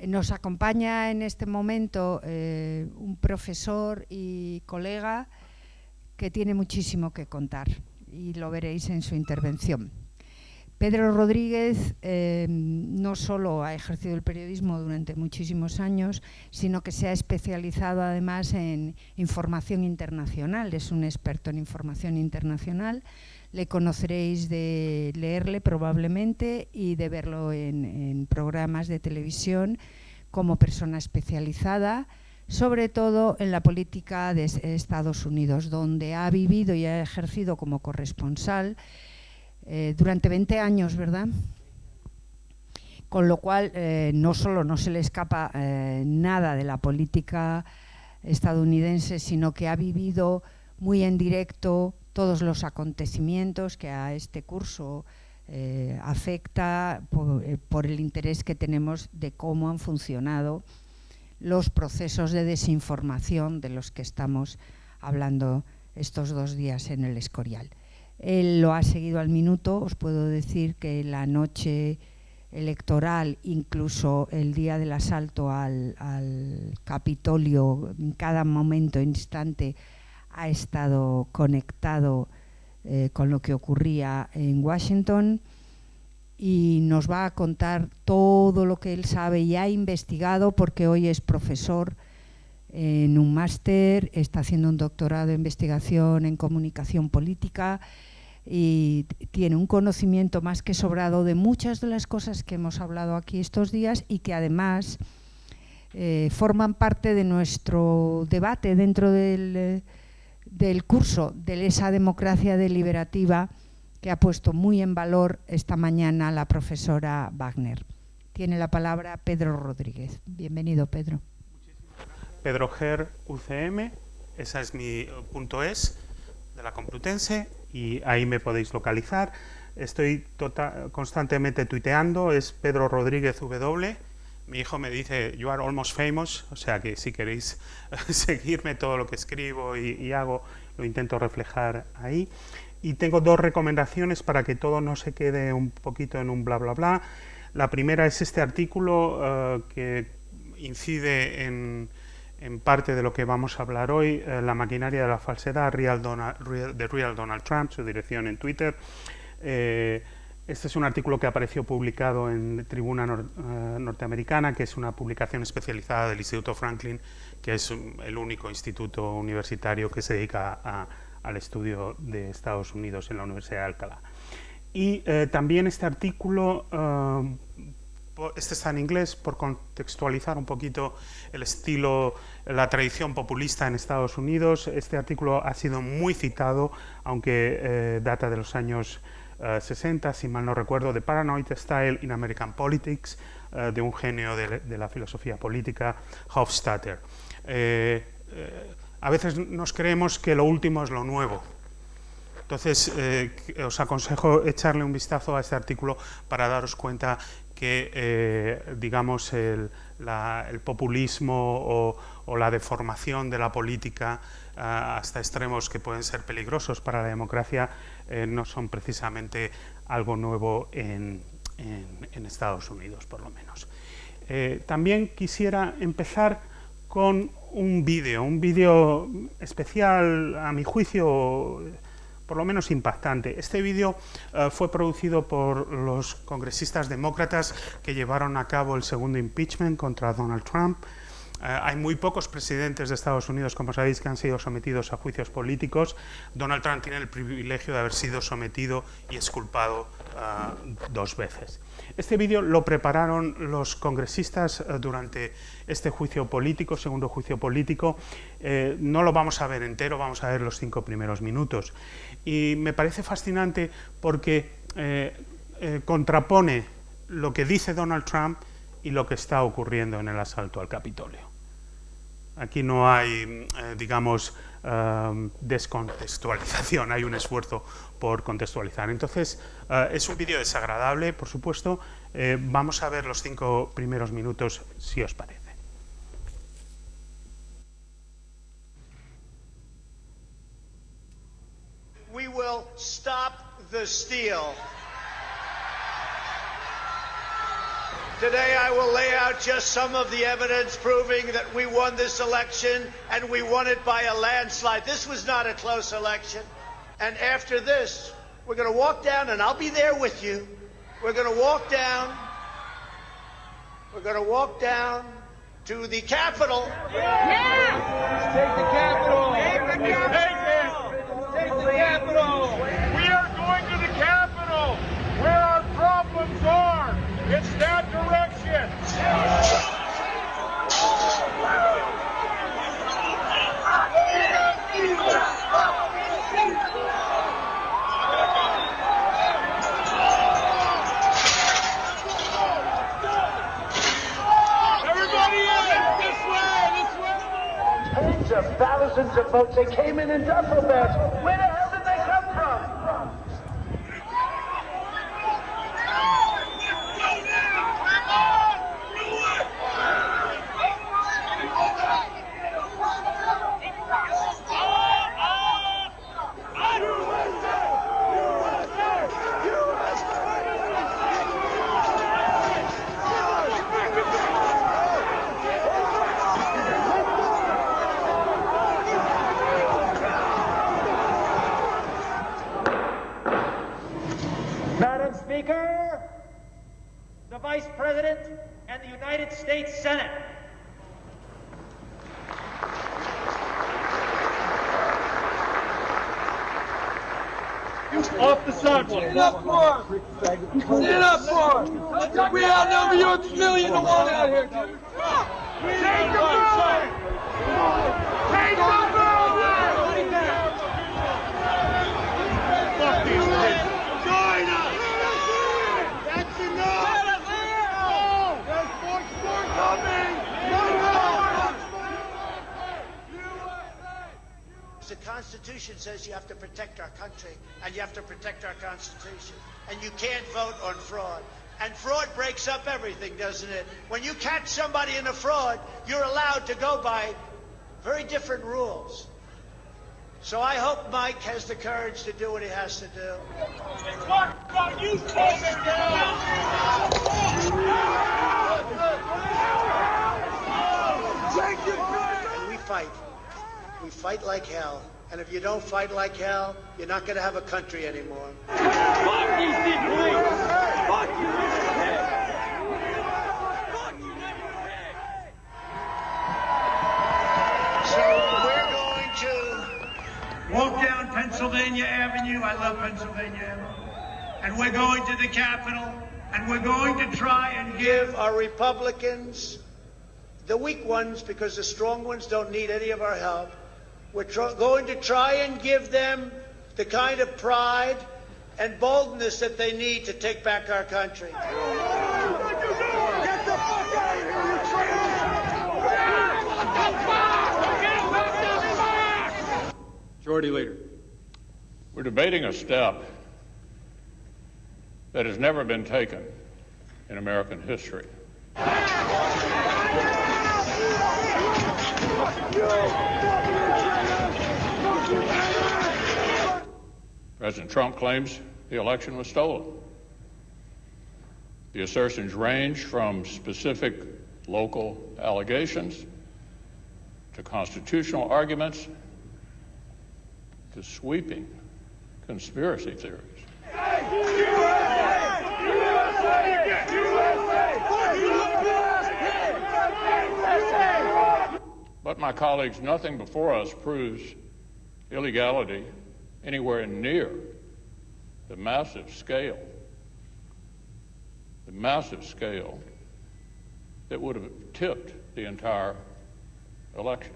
Nos acompaña en este momento un profesor y colega que tiene muchísimo que contar y lo veréis en su intervención. Pedro Rodríguez no solo ha ejercido el periodismo durante muchísimos años, sino que se ha especializado además en información internacional. Es un experto en información internacional. Le conoceréis de leerle probablemente y de verlo en programas de televisión como persona especializada, sobre todo en la política de Estados Unidos, donde ha vivido y ha ejercido como corresponsal durante 20 años, ¿verdad? Con lo cual, no solo no se le escapa nada de la política estadounidense, sino que ha vivido muy en directo todos los acontecimientos que a este curso afecta por el interés que tenemos de cómo han funcionado los procesos de desinformación de los que estamos hablando estos 2 días en el Escorial. Él lo ha seguido al minuto. Os puedo decir que la noche electoral, incluso el día del asalto al Capitolio, en cada momento, instante, ha estado conectado con lo que ocurría en Washington y nos va a contar todo lo que él sabe y ha investigado, porque hoy es profesor en un máster, está haciendo un doctorado en investigación en comunicación política y tiene un conocimiento más que sobrado de muchas de las cosas que hemos hablado aquí estos días y que además forman parte de nuestro debate dentro del curso de esa democracia deliberativa que ha puesto muy en valor esta mañana la profesora Wagner. Tiene la palabra Pedro Rodríguez. Bienvenido, Pedro. Pedro Ger, UCM, esa es mi .es de la Complutense y ahí me podéis localizar. Estoy constantemente tuiteando, es Pedro Rodríguez W. Mi hijo me dice, you are almost famous, o sea que si queréis seguirme todo lo que escribo y hago, lo intento reflejar ahí. Y tengo 2 recomendaciones para que todo no se quede un poquito en un bla bla bla. La primera es este artículo que incide en parte de lo que vamos a hablar hoy, la maquinaria de la falsedad, The Real Donald Trump, su dirección en Twitter. Este es un artículo que apareció publicado en Tribuna Norteamericana, que es una publicación especializada del Instituto Franklin, que es el único instituto universitario que se dedica al estudio de Estados Unidos en la Universidad de Alcalá. Y también este artículo, este está en inglés, por contextualizar un poquito el estilo, la tradición populista en Estados Unidos. Este artículo ha sido muy citado, aunque data de los años 60, si mal no recuerdo, The Paranoid Style in American Politics, de un genio de la filosofía política, Hofstadter. A veces nos creemos que lo último es lo nuevo. Entonces, os aconsejo echarle un vistazo a este artículo para daros cuenta que, digamos, el populismo o la deformación de la política hasta extremos que pueden ser peligrosos para la democracia no son precisamente algo nuevo en Estados Unidos, por lo menos. También quisiera empezar con un vídeo especial, a mi juicio, por lo menos impactante. Este vídeo fue producido por los congresistas demócratas que llevaron a cabo el segundo impeachment contra Donald Trump. Hay muy pocos presidentes de Estados Unidos, como sabéis, que han sido sometidos a juicios políticos. Donald Trump tiene el privilegio de haber sido sometido y exculpado 2 veces. Este vídeo lo prepararon los congresistas durante este juicio político, segundo juicio político. No lo vamos a ver entero, vamos a ver los 5 primeros minutos. Y me parece fascinante porque contrapone lo que dice Donald Trump y lo que está ocurriendo en el asalto al Capitolio. Aquí no hay, digamos, descontextualización, hay un esfuerzo por contextualizar. Entonces, es un vídeo desagradable, por supuesto. Vamos a ver los 5 primeros minutos, si os parece. We will stop the steal. Today I will lay out just some of the evidence proving that we won this election, and we won it by a landslide. This was not a close election. And after this, we're going to walk down, and I'll be there with you. We're going to walk down. We're going to walk down to the Capitol. Yeah! Take the Capitol! Take the Capitol! Take the Capitol! We are going to the Capitol, where our problems are. It's that direction. Everybody in! This way! This way! Tens of thousands of votes. They came in duffel bags. Where the hell did they come from? Madam Speaker, the Vice President, and the United States Senate. Off the sidewalk. Stand up for him! Stand up for him! We outnumber you 1,000,000 to 1 out here, dude! Take the building! Take the building! Fuck these kids. Join us! That's enough! There's more coming! The Constitution says you have to protect our country, and you have to protect our Constitution. And you can't vote on fraud. And fraud breaks up everything, doesn't it? When you catch somebody in a fraud, you're allowed to go by very different rules. So I hope Mike has the courage to do what he has to do. And we fight. We fight like hell. And if you don't fight like hell, you're not going to have a country anymore. Fuck these police! Fuck you! So we're going to walk down Pennsylvania Avenue. I love Pennsylvania Avenue. And we're going to the Capitol. And we're going to try and give our Republicans, the weak ones, because the strong ones don't need any of our help, we're going to try and give them the kind of pride and boldness that they need to take back our country. Get the fuck out of here, you traitors! Majority Leader. We're debating a step that has never been taken in American history. President Trump claims the election was stolen. The assertions range from specific local allegations to constitutional arguments to sweeping conspiracy theories. But my colleagues, nothing before us proves illegality anywhere near the massive scale that would have tipped the entire election.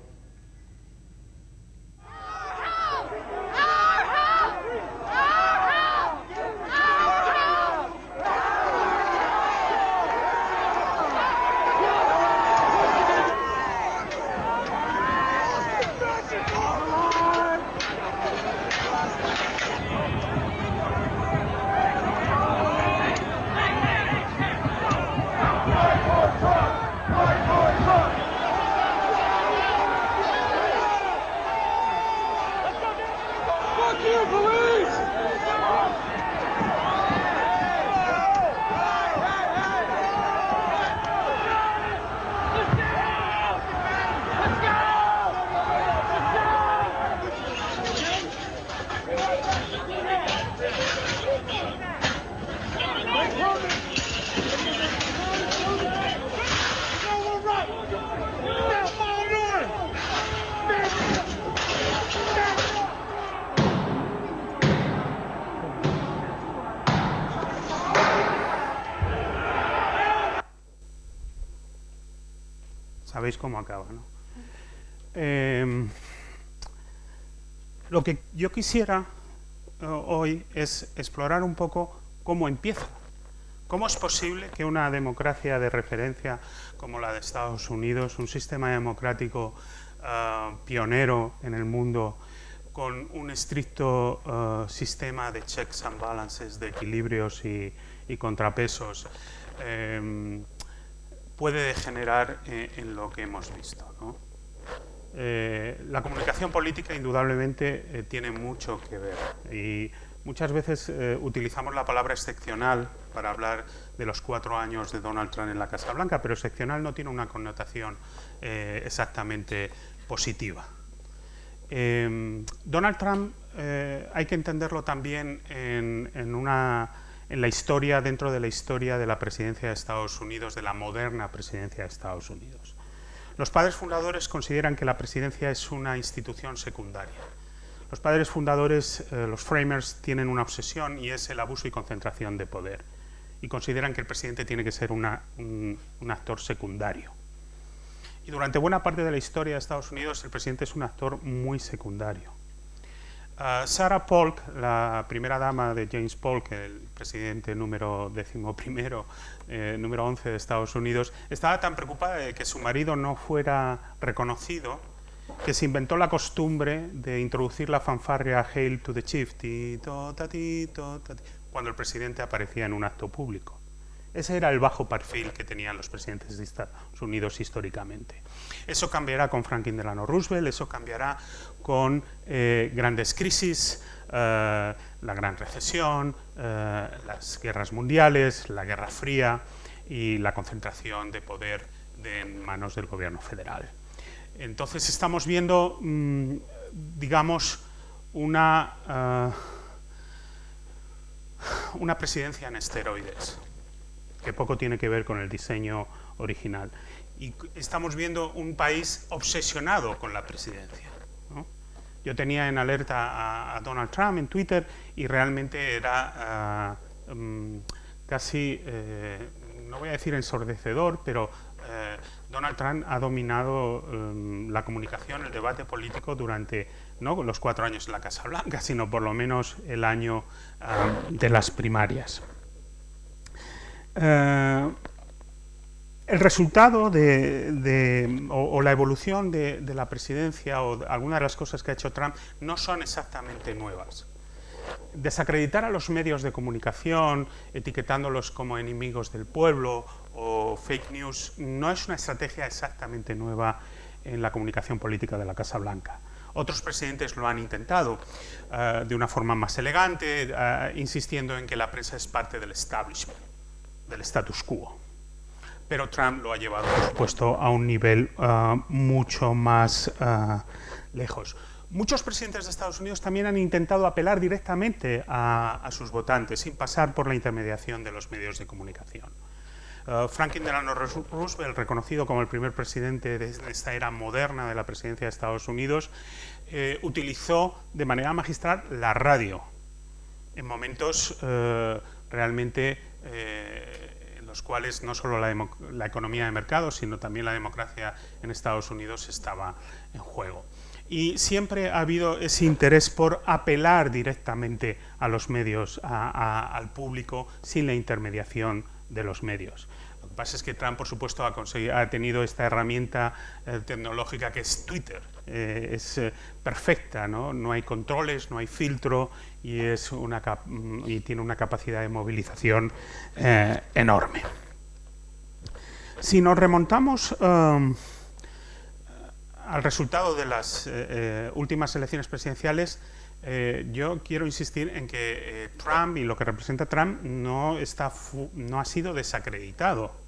sabéis cómo acaba, ¿no? Lo que yo quisiera hoy es explorar un poco cómo empieza. ¿Cómo es posible que una democracia de referencia como la de Estados Unidos, un sistema democrático pionero en el mundo, con un estricto sistema de checks and balances, de equilibrios y contrapesos, puede degenerar en lo que hemos visto, ¿no? La comunicación política indudablemente tiene mucho que ver y muchas veces utilizamos la palabra excepcional para hablar de los 4 años de Donald Trump en la Casa Blanca, pero excepcional no tiene una connotación exactamente positiva. Donald Trump hay que entenderlo también en la historia, dentro de la historia de la presidencia de Estados Unidos, de la moderna presidencia de Estados Unidos. Los padres fundadores consideran que la presidencia es una institución secundaria. Los padres fundadores, los framers, tienen una obsesión y es el abuso y concentración de poder. Y consideran que el presidente tiene que ser un actor secundario. Y durante buena parte de la historia de Estados Unidos el presidente es un actor muy secundario. Sarah Polk, la primera dama de James Polk, el presidente número 11 de Estados Unidos, estaba tan preocupada de que su marido no fuera reconocido que se inventó la costumbre de introducir la fanfarria Hail to the Chief cuando el presidente aparecía en un acto público. Ese era el bajo perfil que tenían los presidentes de Estados Unidos históricamente. Eso cambiará con Franklin Delano Roosevelt, eso cambiará con grandes crisis, la Gran Recesión, las guerras mundiales, la Guerra Fría y la concentración de poder en manos del gobierno federal. Entonces estamos viendo, digamos, una presidencia en esteroides, que poco tiene que ver con el diseño original. Y estamos viendo un país obsesionado con la presidencia, ¿no? Yo tenía en alerta a Donald Trump en Twitter y realmente era casi, no voy a decir ensordecedor, pero Donald Trump ha dominado la comunicación, el debate político durante no los 4 años en la Casa Blanca, sino por lo menos el año de las primarias. El resultado o la evolución de la presidencia o algunas de las cosas que ha hecho Trump no son exactamente nuevas. Desacreditar a los medios de comunicación, etiquetándolos como enemigos del pueblo o fake news, no es una estrategia exactamente nueva en la comunicación política de la Casa Blanca. Otros presidentes lo han intentado de una forma más elegante, insistiendo en que la prensa es parte del establishment, del status quo. Pero Trump lo ha llevado, por supuesto, a un nivel mucho más lejos. Muchos presidentes de Estados Unidos también han intentado apelar directamente a sus votantes, sin pasar por la intermediación de los medios de comunicación. Franklin Delano Roosevelt, reconocido como el primer presidente de esta era moderna de la presidencia de Estados Unidos, utilizó de manera magistral la radio en momentos realmente en los cuales no solo la economía de mercado, sino también la democracia en Estados Unidos estaba en juego. Y siempre ha habido ese interés por apelar directamente a los medios, al público, sin la intermediación de los medios. Lo que pasa es que Trump, por supuesto, ha tenido esta herramienta tecnológica que es Twitter. Es perfecta, ¿no? No hay controles, no hay filtro y tiene una capacidad de movilización enorme. Si nos remontamos al resultado de las últimas elecciones presidenciales, yo quiero insistir en que Trump y lo que representa Trump no ha sido desacreditado.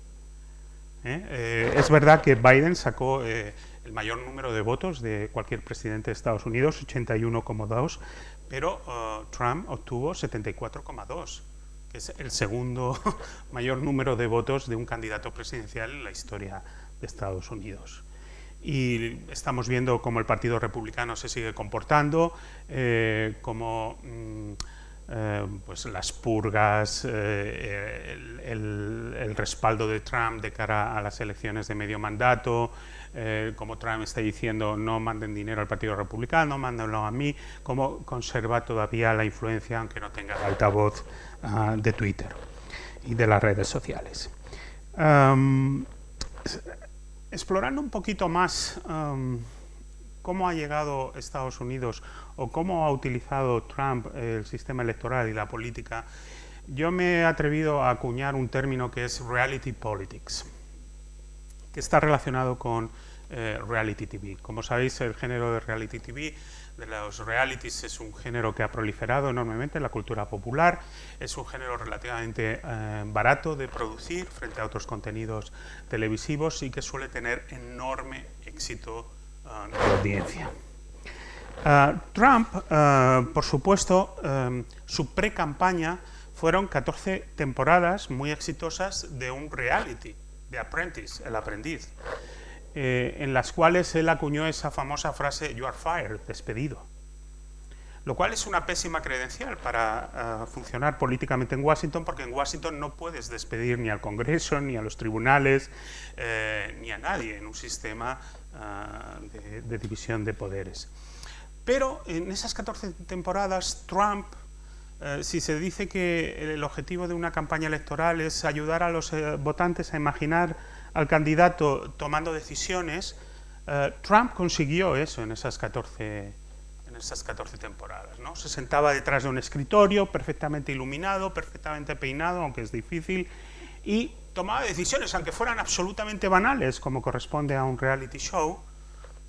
Es verdad que Biden sacó el mayor número de votos de cualquier presidente de Estados Unidos, 81,2, pero Trump obtuvo 74,2, que es el segundo mayor número de votos de un candidato presidencial en la historia de Estados Unidos. Y estamos viendo cómo el Partido Republicano se sigue comportando, cómo pues las purgas, el respaldo de Trump de cara a las elecciones de medio mandato, como Trump está diciendo no manden dinero al Partido Republicano, mándenlo a mí, como conserva todavía la influencia, aunque no tenga el altavoz de Twitter y de las redes sociales. Explorando un poquito más cómo ha llegado Estados Unidos o cómo ha utilizado Trump el sistema electoral y la política, yo me he atrevido a acuñar un término que es reality politics, que está relacionado con reality TV. Como sabéis, el género de reality TV, de los realities, es un género que ha proliferado enormemente en la cultura popular. Es un género relativamente barato de producir frente a otros contenidos televisivos y que suele tener enorme éxito de audiencia. Trump, por supuesto, su pre-campaña fueron 14 temporadas muy exitosas de un reality, de Apprentice, el aprendiz, en las cuales él acuñó esa famosa frase "You are fired", despedido, lo cual es una pésima credencial para funcionar políticamente en Washington, porque en Washington no puedes despedir ni al Congreso, ni a los tribunales, ni a nadie en un sistema de división de poderes. Pero en esas 14 temporadas, Trump, si se dice que el objetivo de una campaña electoral es ayudar a los votantes a imaginar al candidato tomando decisiones, Trump consiguió eso en esas 14 temporadas, ¿no? Se sentaba detrás de un escritorio perfectamente iluminado, perfectamente peinado, aunque es difícil, y tomaba decisiones, aunque fueran absolutamente banales, como corresponde a un reality show,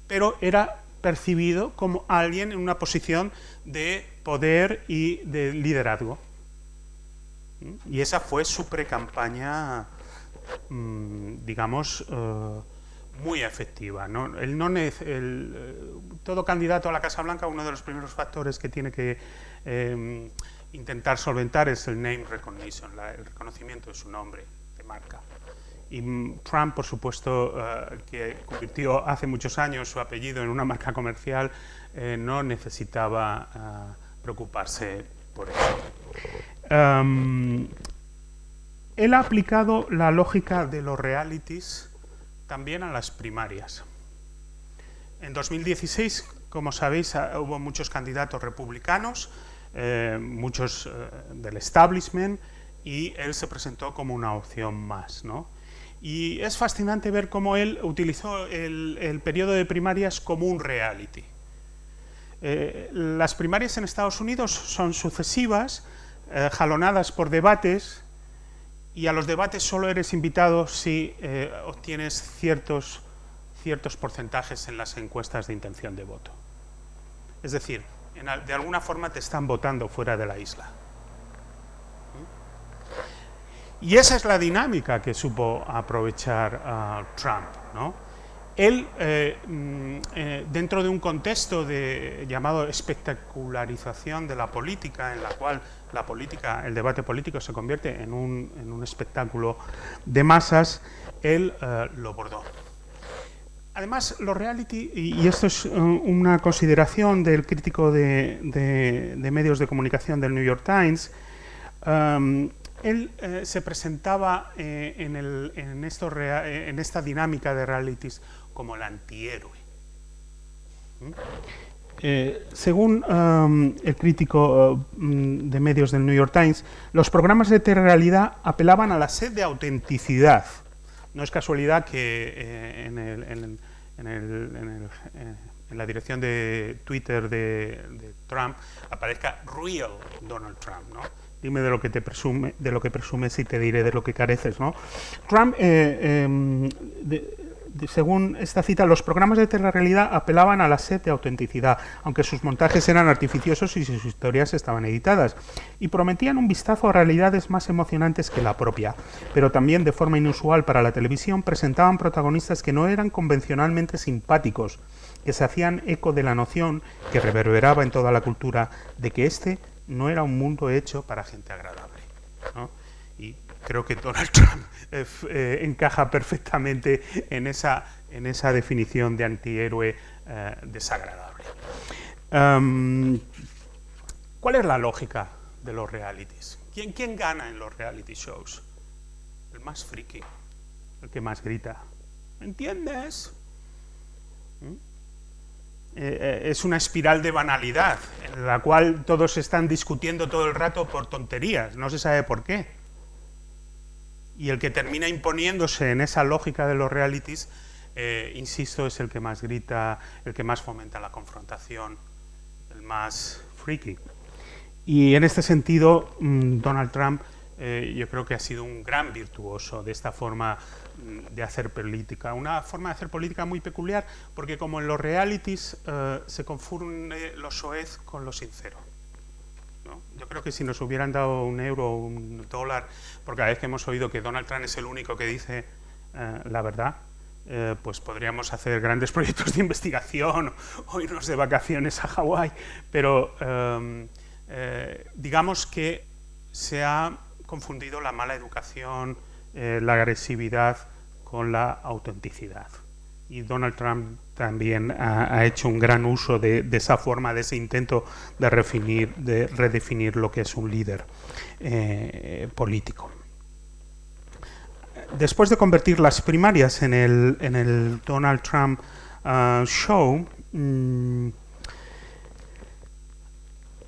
pero era percibido como alguien en una posición de poder y de liderazgo. Y esa fue su pre-campaña, digamos, muy efectiva, ¿no? Todo candidato a la Casa Blanca, uno de los primeros factores que tiene que intentar solventar es el name recognition, el reconocimiento de su nombre de marca. Y Trump, por supuesto, que convirtió hace muchos años su apellido en una marca comercial, no necesitaba preocuparse por eso. Él ha aplicado la lógica de los realities también a las primarias. En 2016, como sabéis, hubo muchos candidatos republicanos, muchos del establishment, y él se presentó como una opción más, ¿no? Y es fascinante ver cómo él utilizó el periodo de primarias como un reality. Las primarias en Estados Unidos son sucesivas, jalonadas por debates, y a los debates solo eres invitado si obtienes ciertos porcentajes en las encuestas de intención de voto. Es decir, de alguna forma te están votando fuera de la isla. Y esa es la dinámica que supo aprovechar Trump, ¿no? Él, dentro de un contexto llamado espectacularización de la política, en la cual el debate político se convierte en un espectáculo de masas, él lo bordó. Además, los reality, y esto es una consideración del crítico de medios de comunicación del New York Times, él se presentaba en esta dinámica de realities como el antihéroe. Según el crítico de medios del New York Times, los programas de telerrealidad apelaban a la sed de autenticidad. No es casualidad que en la dirección de Twitter de Trump aparezca "Real Donald Trump", ¿no? Dime de lo que presumes y te diré de lo que careces, ¿no? Trump, según esta cita, los programas de telerrealidad apelaban a la sed de autenticidad, aunque sus montajes eran artificiosos y sus historias estaban editadas, y prometían un vistazo a realidades más emocionantes que la propia, pero también, de forma inusual para la televisión, presentaban protagonistas que no eran convencionalmente simpáticos, que se hacían eco de la noción que reverberaba en toda la cultura de que este no era un mundo hecho para gente agradable, ¿no? Y creo que Donald Trump encaja perfectamente en esa definición de antihéroe desagradable. ¿Cuál es la lógica de los realities. ¿Quién gana en los reality shows? El más friki, el que más grita. ¿Me entiendes? Es una espiral de banalidad, en la cual todos están discutiendo todo el rato por tonterías, no se sabe por qué. Y el que termina imponiéndose en esa lógica de los realities, insisto, es el que más grita, el que más fomenta la confrontación, el más freaky. Y en este sentido, Donald Trump yo creo que ha sido un gran virtuoso de esta forma de hacer política. Una forma de hacer política muy peculiar, porque como en los realities se confunde lo soez con lo sincero, ¿no? Yo creo que si nos hubieran dado €1 o $1 por cada vez que hemos oído que Donald Trump es el único que dice la verdad, pues podríamos hacer grandes proyectos de investigación o irnos de vacaciones a Hawái, pero digamos que se ha confundido la mala educación, la agresividad con la autenticidad. Y Donald Trump también ha hecho un gran uso de esa forma, de ese intento de redefinir lo que es un líder político. Después de convertir las primarias en el Donald Trump Show,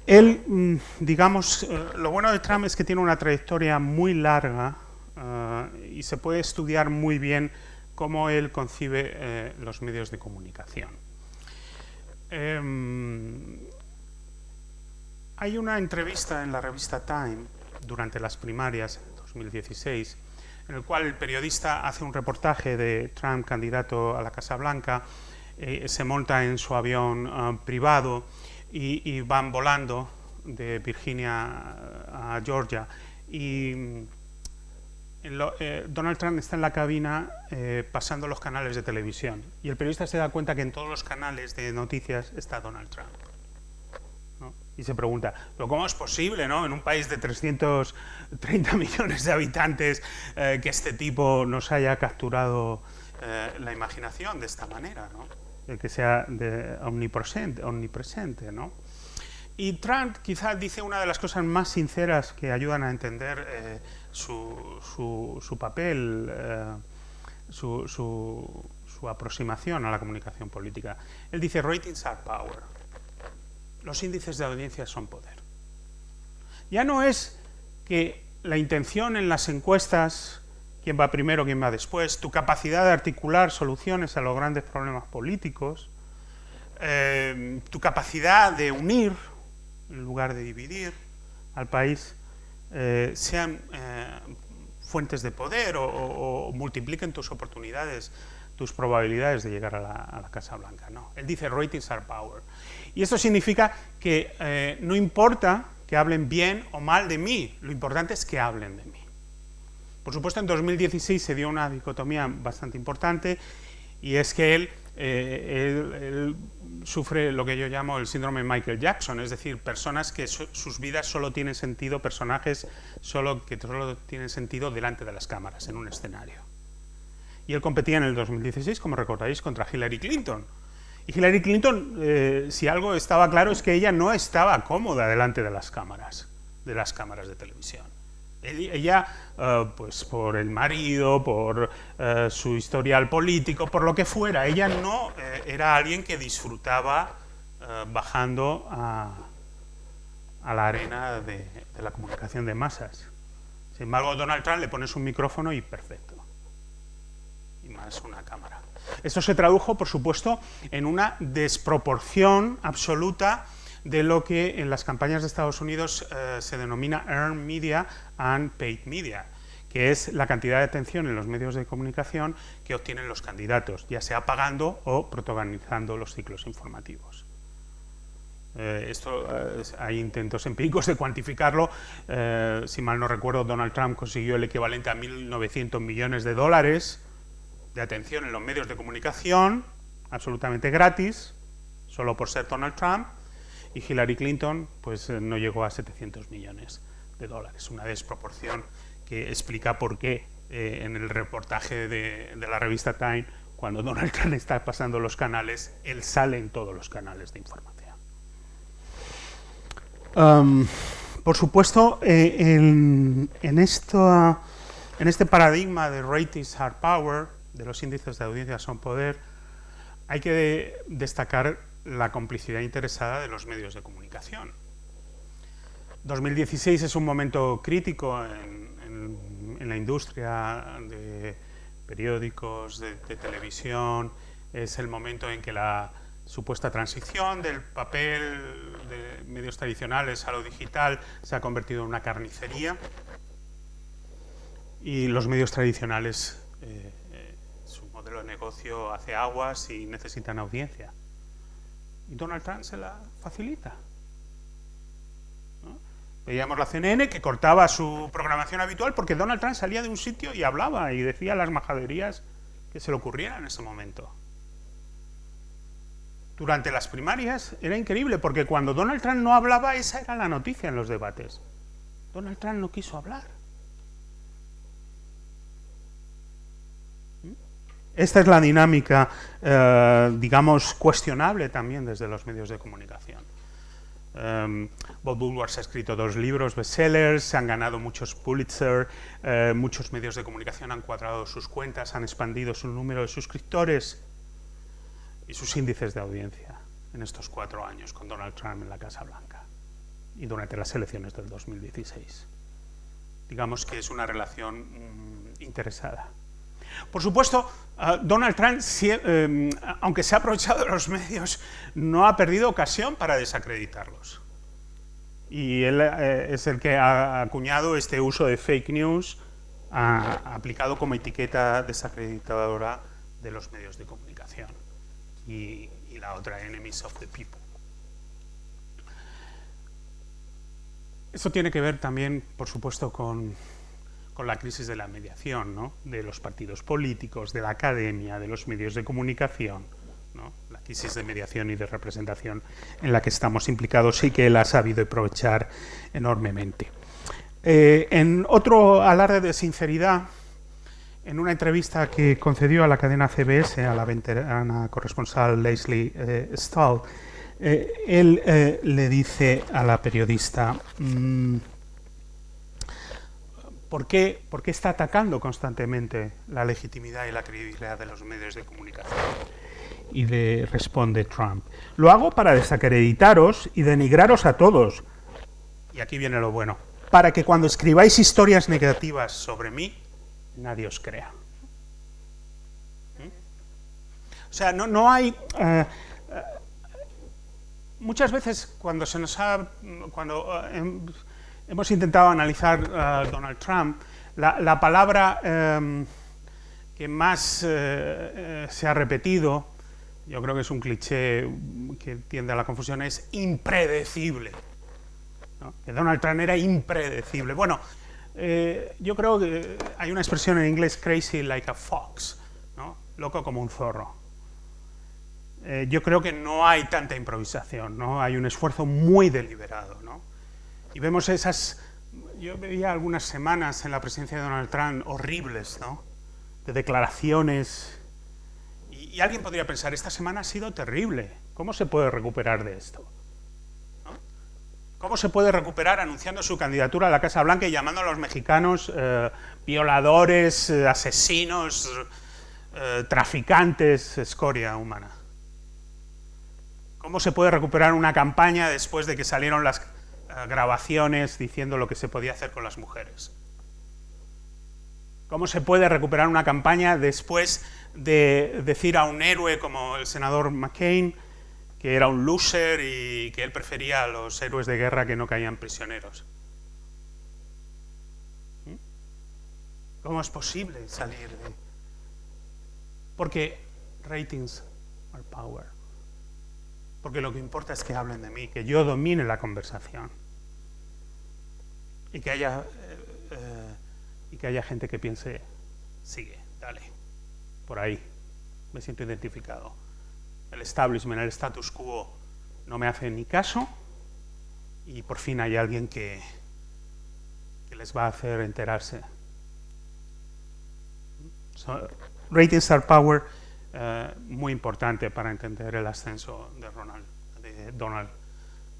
él, digamos, lo bueno de Trump es que tiene una trayectoria muy larga y se puede estudiar muy bien cómo él concibe los medios de comunicación. Hay una entrevista en la revista Time durante las primarias en 2016 en el cual el periodista hace un reportaje de Trump, candidato a la Casa Blanca, se monta en su avión privado y van volando de Virginia a Georgia y Donald Trump está en la cabina pasando los canales de televisión y el periodista se da cuenta que en todos los canales de noticias está Donald Trump, ¿no? Y se pregunta, ¿pero cómo es posible, ¿no? En un país de 330 millones de habitantes que este tipo nos haya capturado la imaginación de esta manera, ¿no? Que sea omnipresente, ¿no? Y Trump quizás dice una de las cosas más sinceras que ayudan a entender su papel, su aproximación a la comunicación política. Él dice, ratings are power. Los índices de audiencia son poder. Ya no es que la intención en las encuestas, quién va primero, quién va después, tu capacidad de articular soluciones a los grandes problemas políticos, tu capacidad de unir en lugar de dividir al país, sean fuentes de poder o multipliquen tus oportunidades, tus probabilidades de llegar a la Casa Blanca. No, él dice ratings are power. Y esto significa que no importa que hablen bien o mal de mí, lo importante es que hablen de mí. Por supuesto, en 2016 se dio una dicotomía bastante importante y es que él sufre lo que yo llamo el síndrome de Michael Jackson, es decir, personas que sus vidas solo tienen sentido, personajes que solo tienen sentido delante de las cámaras, en un escenario. Y él competía en el 2016, como recordáis, contra Hillary Clinton. Y Hillary Clinton, si algo estaba claro, es que ella no estaba cómoda delante de las cámaras de televisión. Ella, pues por el marido, por su historial político, por lo que fuera, ella no era alguien que disfrutaba bajando a la arena de la comunicación de masas. Sin embargo, Donald Trump le pones un micrófono y perfecto. Y más una cámara. Esto se tradujo, por supuesto, en una desproporción absoluta de lo que en las campañas de Estados Unidos se denomina earned media and paid media, que es la cantidad de atención en los medios de comunicación que obtienen los candidatos, ya sea pagando o protagonizando los ciclos informativos. Hay intentos empíricos de cuantificarlo. Si mal no recuerdo, Donald Trump consiguió el equivalente a $1.900 millones de atención en los medios de comunicación, absolutamente gratis, solo por ser Donald Trump. Y Hillary Clinton pues no llegó a $700 millones. Una desproporción que explica por qué en el reportaje de la revista Time, cuando Donald Trump está pasando los canales, él sale en todos los canales de información. por supuesto, en este paradigma de ratings are power, de los índices de audiencia son poder, hay que destacar la complicidad interesada de los medios de comunicación. 2016 es un momento crítico en la industria de periódicos, de televisión. Es el momento en que la supuesta transición del papel de medios tradicionales a lo digital se ha convertido en una carnicería, y los medios tradicionales, su modelo de negocio hace aguas y necesitan audiencia. Y Donald Trump se la facilita, ¿no? Veíamos la CNN que cortaba su programación habitual porque Donald Trump salía de un sitio y hablaba y decía las majaderías que se le ocurrieran en ese momento. Durante las primarias era increíble porque cuando Donald Trump no hablaba, esa era la noticia en los debates. Donald Trump no quiso hablar. Esta es la dinámica, digamos, cuestionable también desde los medios de comunicación. Bob Woodward ha escrito 2 libros bestsellers, se han ganado muchos Pulitzer, muchos medios de comunicación han cuadrado sus cuentas, han expandido su número de suscriptores y sus índices de audiencia en estos 4 años con Donald Trump en la Casa Blanca y durante las elecciones del 2016. Digamos que es una relación interesada. Por supuesto, Donald Trump, aunque se ha aprovechado de los medios, no ha perdido ocasión para desacreditarlos. Y él es el que ha acuñado este uso de fake news, aplicado como etiqueta desacreditadora de los medios de comunicación. Y la otra, enemies of the people. Eso tiene que ver también, por supuesto, con la crisis de la mediación, ¿no? De los partidos políticos, de la academia, de los medios de comunicación, ¿no? La crisis de mediación y de representación en la que estamos implicados y que él ha sabido aprovechar enormemente. En otro alarde de sinceridad, en una entrevista que concedió a la cadena CBS, a la veterana corresponsal Lesley Stahl, él le dice a la periodista: ¿por qué está atacando constantemente la legitimidad y la credibilidad de los medios de comunicación? Y le responde Trump: lo hago para desacreditaros y denigraros a todos. Y aquí viene lo bueno: para que cuando escribáis historias negativas sobre mí, nadie os crea. O sea, no hay... muchas veces cuando hemos intentado analizar a Donald Trump, la palabra que más se ha repetido, yo creo que es un cliché que tiende a la confusión, es impredecible, ¿no? Que Donald Trump era impredecible. Bueno, yo creo que hay una expresión en inglés, crazy like a fox, ¿no? Loco como un zorro. Yo creo que no hay tanta improvisación, ¿no? Hay un esfuerzo muy deliberado, ¿no? Y vemos esas... Yo veía algunas semanas en la presidencia de Donald Trump horribles, ¿no? De declaraciones. Y alguien podría pensar, esta semana ha sido terrible. ¿Cómo se puede recuperar de esto? ¿No? ¿Cómo se puede recuperar anunciando su candidatura a la Casa Blanca y llamando a los mexicanos violadores, asesinos, traficantes, escoria humana? ¿Cómo se puede recuperar una campaña después de que salieron las grabaciones diciendo lo que se podía hacer con las mujeres? ¿Cómo se puede recuperar una campaña después de decir a un héroe como el senador McCain que era un loser y que él prefería a los héroes de guerra que no caían prisioneros? ¿Cómo es posible salir de...? Porque ratings are power. Porque lo que importa es que hablen de mí, que yo domine la conversación. Y que haya gente que piense, sigue, dale, por ahí, me siento identificado. El establishment, el status quo no me hace ni caso y por fin hay alguien que les va a hacer enterarse. So, ratings are power. Muy importante para entender el ascenso de Donald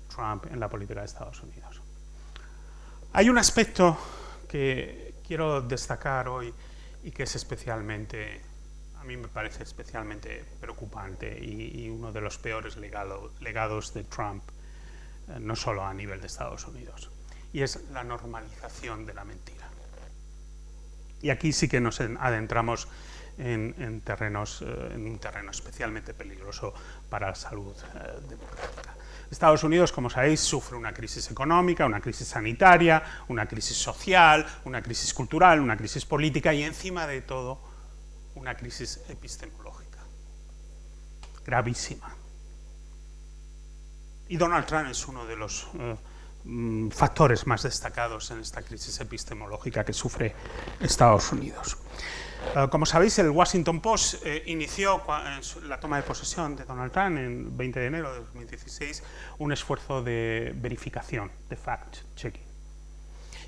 Trump en la política de Estados Unidos. Hay un aspecto que quiero destacar hoy y que es especialmente, a mí me parece especialmente preocupante y uno de los peores legados de Trump, no solo a nivel de Estados Unidos, y es la normalización de la mentira. Y aquí sí que nos adentramos en un terreno especialmente peligroso para la salud democrática. Estados Unidos, como sabéis, sufre una crisis económica, una crisis sanitaria, una crisis social, una crisis cultural, una crisis política y, encima de todo, una crisis epistemológica gravísima. Y Donald Trump es uno de los factores más destacados en esta crisis epistemológica que sufre Estados Unidos. Como sabéis, el Washington Post inició la toma de posesión de Donald Trump en 20 de enero de 2016 un esfuerzo de verificación, de fact-checking.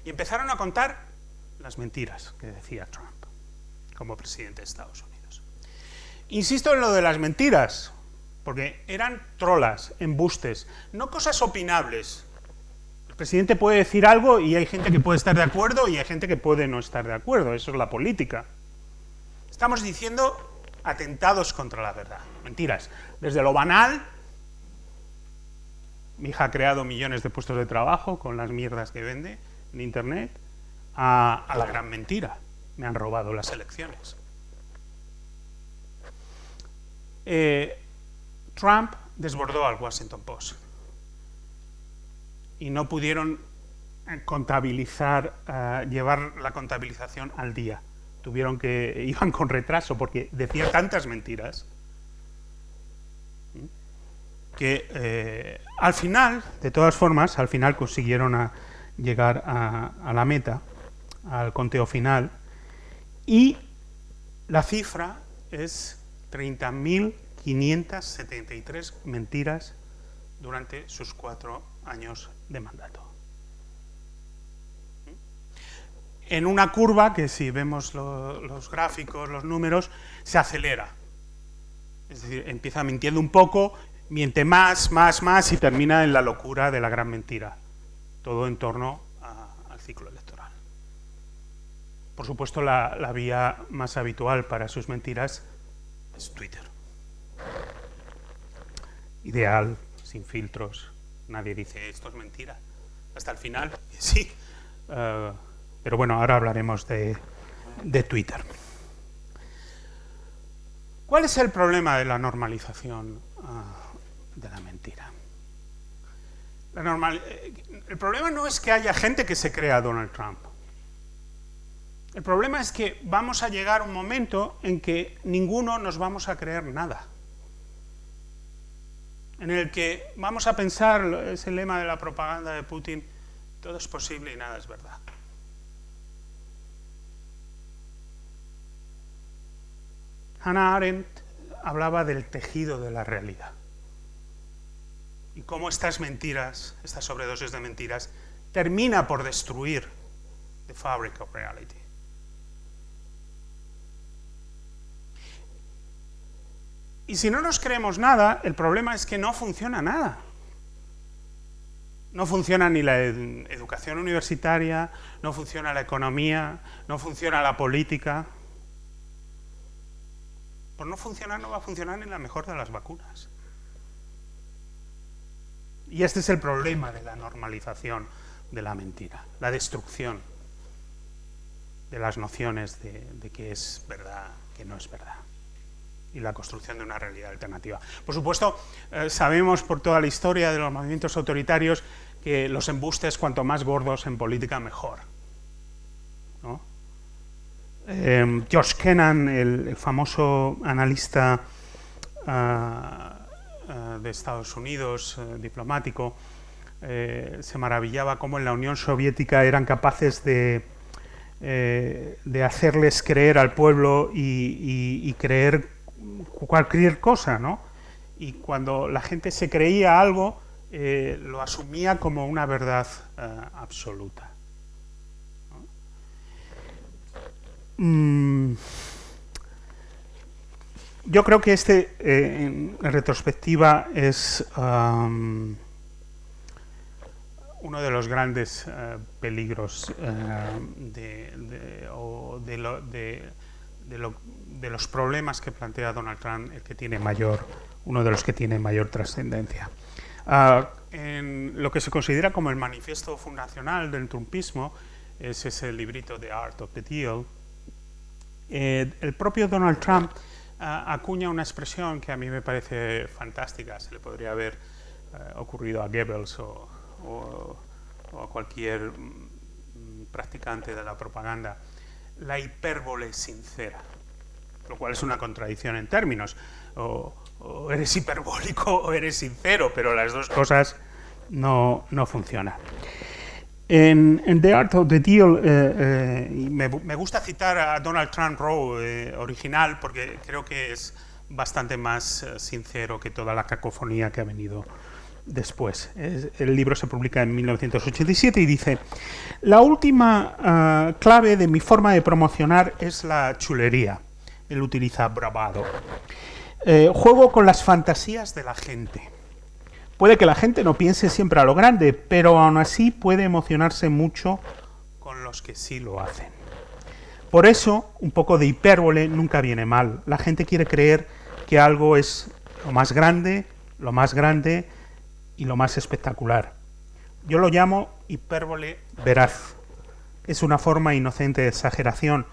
Y empezaron a contar las mentiras que decía Trump como presidente de Estados Unidos. Insisto en lo de las mentiras, porque eran trolas, embustes, no cosas opinables. El presidente puede decir algo y hay gente que puede estar de acuerdo y hay gente que puede no estar de acuerdo. Eso es la política. Estamos diciendo atentados contra la verdad, mentiras. Desde lo banal, mi hija ha creado millones de puestos de trabajo con las mierdas que vende en Internet, a la gran mentira, me han robado las elecciones. Trump desbordó al Washington Post y no pudieron llevar la contabilización al día. Iban con retraso porque decía tantas mentiras que al final, de todas formas, al final consiguieron llegar a la meta, al conteo final, y la cifra es 30.573 mentiras durante sus 4 años de mandato. En una curva que, si vemos los gráficos, los números, se acelera. Es decir, empieza mintiendo un poco, miente más y termina en la locura de la gran mentira. Todo en torno al ciclo electoral. Por supuesto, la vía más habitual para sus mentiras es Twitter. Ideal, sin filtros. Nadie dice esto es mentira. Hasta el final, sí. Pero bueno, ahora hablaremos de Twitter. ¿Cuál es el problema de la normalización de la mentira? El problema no es que haya gente que se crea Donald Trump. El problema es que vamos a llegar a un momento en que ninguno nos vamos a creer nada. En el que vamos a pensar, es el lema de la propaganda de Putin, todo es posible y nada es verdad. Hannah Arendt hablaba del tejido de la realidad y cómo estas mentiras, esta sobredosis de mentiras, termina por destruir the fabric of reality. Y si no nos creemos nada, el problema es que no funciona nada. No funciona ni la educación universitaria, no funciona la economía, no funciona la política. Por no funcionar, no va a funcionar ni la mejor de las vacunas. Y este es el problema de la normalización de la mentira, la destrucción de las nociones de qué es verdad, qué no es verdad, y la construcción de una realidad alternativa. Por supuesto, sabemos por toda la historia de los movimientos autoritarios que los embustes, cuanto más gordos en política, mejor, ¿no? George Kennan, el famoso analista de Estados Unidos, diplomático, se maravillaba cómo en la Unión Soviética eran capaces de hacerles creer al pueblo y creer cualquier cosa, ¿no? Y cuando la gente se creía algo, lo asumía como una verdad absoluta. Yo creo que en retrospectiva es uno de los grandes peligros de los problemas que plantea Donald Trump, uno de los que tiene mayor trascendencia. En lo que se considera como el manifiesto fundacional del trumpismo, es ese librito The Art of the Deal. El propio Donald Trump acuña una expresión que a mí me parece fantástica. Se le podría haber ocurrido a Goebbels o a cualquier practicante de la propaganda: la hipérbole sincera, lo cual es una contradicción en términos. O eres hiperbólico o eres sincero, pero las dos cosas no funcionan. En The Art of the Deal, me gusta citar a Donald Trump Rowe original, porque creo que es bastante más sincero que toda la cacofonía que ha venido después. El libro se publica en 1987 y dice: la última clave de mi forma de promocionar es la chulería. Él utiliza bravado. Juego con las fantasías de la gente. Puede que la gente no piense siempre a lo grande, pero aún así puede emocionarse mucho con los que sí lo hacen. Por eso, un poco de hipérbole nunca viene mal. La gente quiere creer que algo es lo más grande y lo más espectacular. Yo lo llamo hipérbole veraz. Es una forma inocente de exageración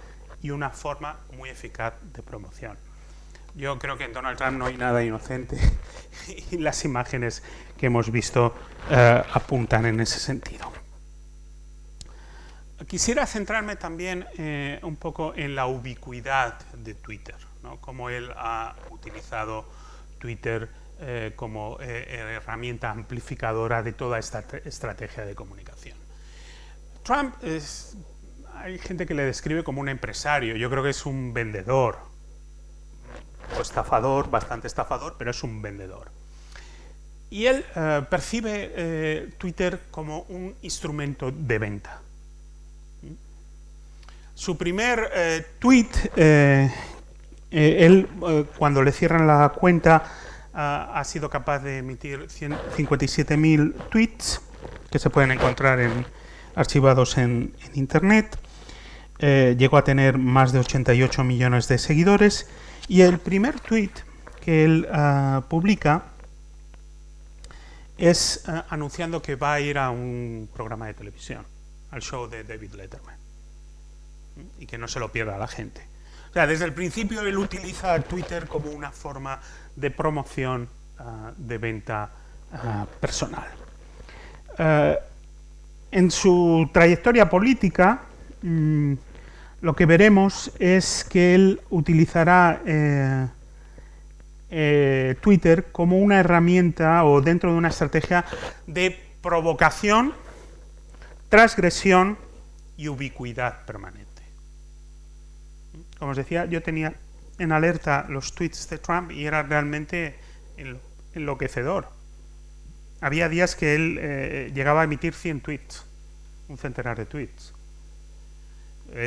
y una forma muy eficaz de promoción. Yo creo que en Donald Trump no hay nada inocente y las imágenes que hemos visto apuntan en ese sentido. Quisiera centrarme también un poco en la ubicuidad de Twitter, ¿no? Cómo él ha utilizado Twitter como herramienta amplificadora de toda esta estrategia de comunicación. Trump hay gente que le describe como un empresario. Yo creo que es un vendedor. O estafador, bastante estafador, pero es un vendedor. Y él percibe Twitter como un instrumento de venta. Su primer tweet, cuando le cierran la cuenta, ha sido capaz de emitir 57.000 tweets que se pueden encontrar archivados en Internet. Llegó a tener más de 88 millones de seguidores. Y el primer tweet que él publica es anunciando que va a ir a un programa de televisión, al show de David Letterman, y que no se lo pierda la gente. O sea, desde el principio él utiliza Twitter como una forma de promoción, de venta personal. En su trayectoria política, lo que veremos es que él utilizará Twitter como una herramienta o dentro de una estrategia de provocación, transgresión y ubicuidad permanente. Como os decía, yo tenía en alerta los tweets de Trump y era realmente enloquecedor. Había días que él llegaba a emitir 100 tweets, un centenar de tweets.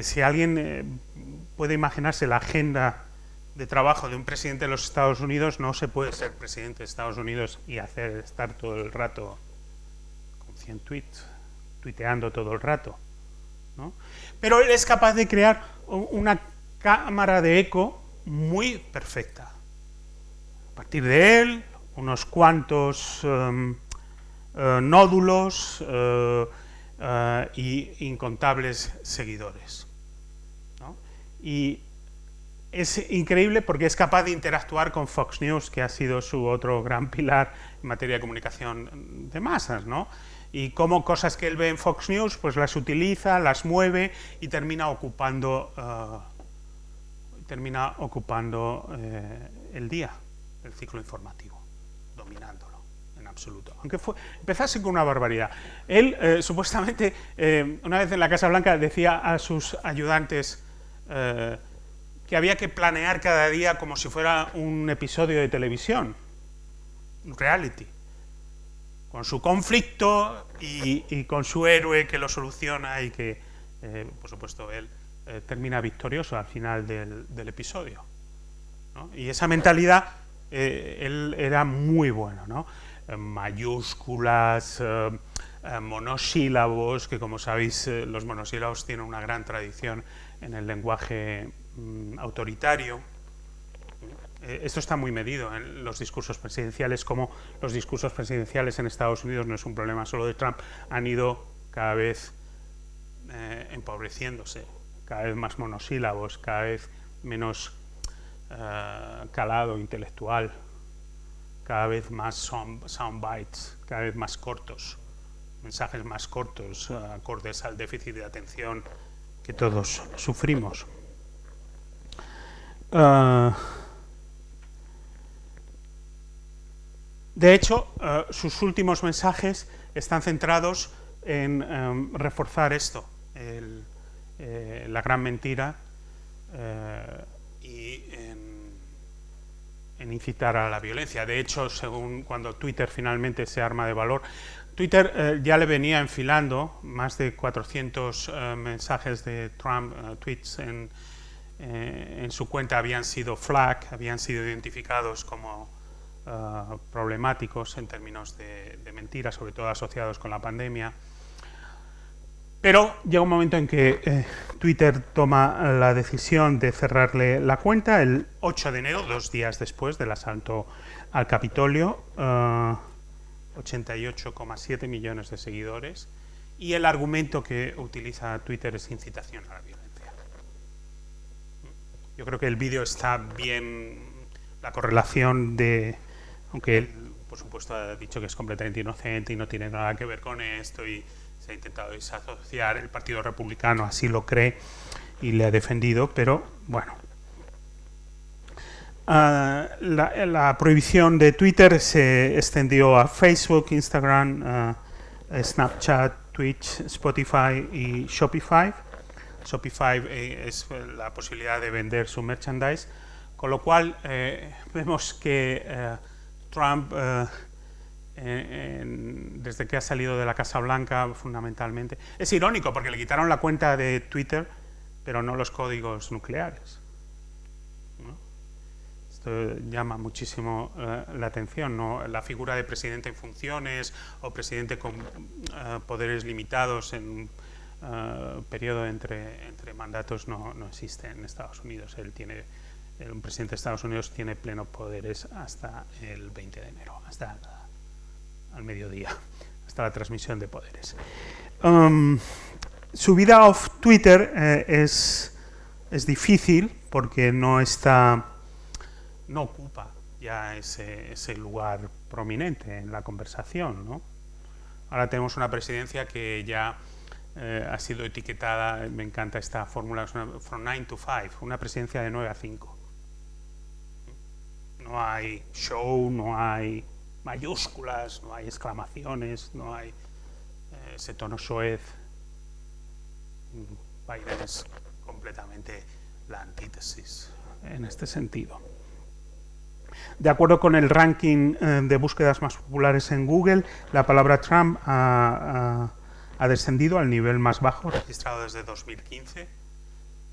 Si alguien puede imaginarse la agenda de trabajo de un presidente de los Estados Unidos, no se puede ser presidente de Estados Unidos y estar todo el rato con 100 tweets, tuiteando todo el rato, ¿no? Pero él es capaz de crear una cámara de eco muy perfecta. A partir de él, unos cuantos nódulos y incontables seguidores, ¿no? Y es increíble porque es capaz de interactuar con Fox News, que ha sido su otro gran pilar en materia de comunicación de masas, ¿no? Y cómo cosas que él ve en Fox News, pues las utiliza, las mueve y termina ocupando el día, el ciclo informativo, dominándolo en absoluto. Aunque empezase con una barbaridad. Él, supuestamente, una vez en la Casa Blanca decía a sus ayudantes que había que planear cada día como si fuera un episodio de televisión, un reality, con su conflicto y con su héroe que lo soluciona y que, por supuesto, él termina victorioso al final del episodio, ¿no? Y esa mentalidad, él era muy bueno, ¿no? Mayúsculas, monosílabos, que como sabéis los monosílabos tienen una gran tradición en el lenguaje autoritario. Esto está muy medido en los discursos presidenciales, como los discursos presidenciales en Estados Unidos no es un problema solo de Trump, han ido cada vez empobreciéndose, cada vez más monosílabos, cada vez menos calado intelectual, cada vez más sound bites, cada vez más cortos, mensajes más cortos, acordes al déficit de atención que todos sufrimos. De hecho, sus últimos mensajes están centrados en reforzar esto, la gran mentira, y en incitar a la violencia. De hecho, según cuando Twitter finalmente se arma de valor, Twitter ya le venía enfilando más de 400 mensajes de Trump, tweets en su cuenta habían sido flag, habían sido identificados como problemáticos en términos de mentiras, sobre todo asociados con la pandemia. Pero llega un momento en que Twitter toma la decisión de cerrarle la cuenta el 8 de enero, 2 días después del asalto al Capitolio, 88,7 millones de seguidores, y el argumento que utiliza Twitter es incitación a la violencia. Yo creo que el vídeo está bien, la correlación de, aunque él, por supuesto, ha dicho que es completamente inocente y no tiene nada que ver con esto, y se ha intentado desasociar, el Partido Republicano así lo cree y le ha defendido, pero bueno. La prohibición de Twitter se extendió a Facebook, Instagram, Snapchat, Twitch, Spotify y Shopify. Shopify es la posibilidad de vender su merchandise, con lo cual vemos que Trump, desde que ha salido de la Casa Blanca, fundamentalmente, es irónico porque le quitaron la cuenta de Twitter, pero no los códigos nucleares, ¿no? Esto llama muchísimo la atención, ¿no? La figura de presidente en funciones o presidente con poderes limitados en un periodo entre mandatos no existe en Estados Unidos. Un presidente de Estados Unidos tiene plenos poderes hasta el 20 de enero, hasta al mediodía, hasta la transmisión de poderes. Su vida off Twitter es difícil porque no ocupa ya ese lugar prominente en la conversación, ¿no? Ahora tenemos una presidencia que ya ha sido etiquetada, me encanta esta fórmula, from 9 to 5, una presidencia de 9 a 5. No hay show, no hay mayúsculas, no hay exclamaciones, no hay ese tono soez. Biden es completamente la antítesis en este sentido. De acuerdo con el ranking de búsquedas más populares en Google, la palabra Trump ha descendido al nivel más bajo registrado desde 2015.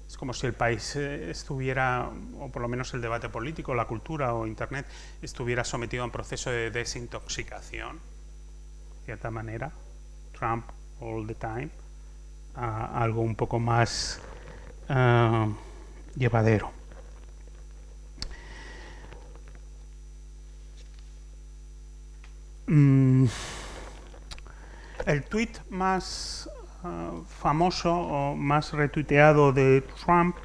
Es como si el país estuviera, o por lo menos el debate político, la cultura o Internet, estuviera sometido a un proceso de desintoxicación, de cierta manera, Trump all the time, a algo un poco más llevadero. El tweet más famoso o más retuiteado de Trump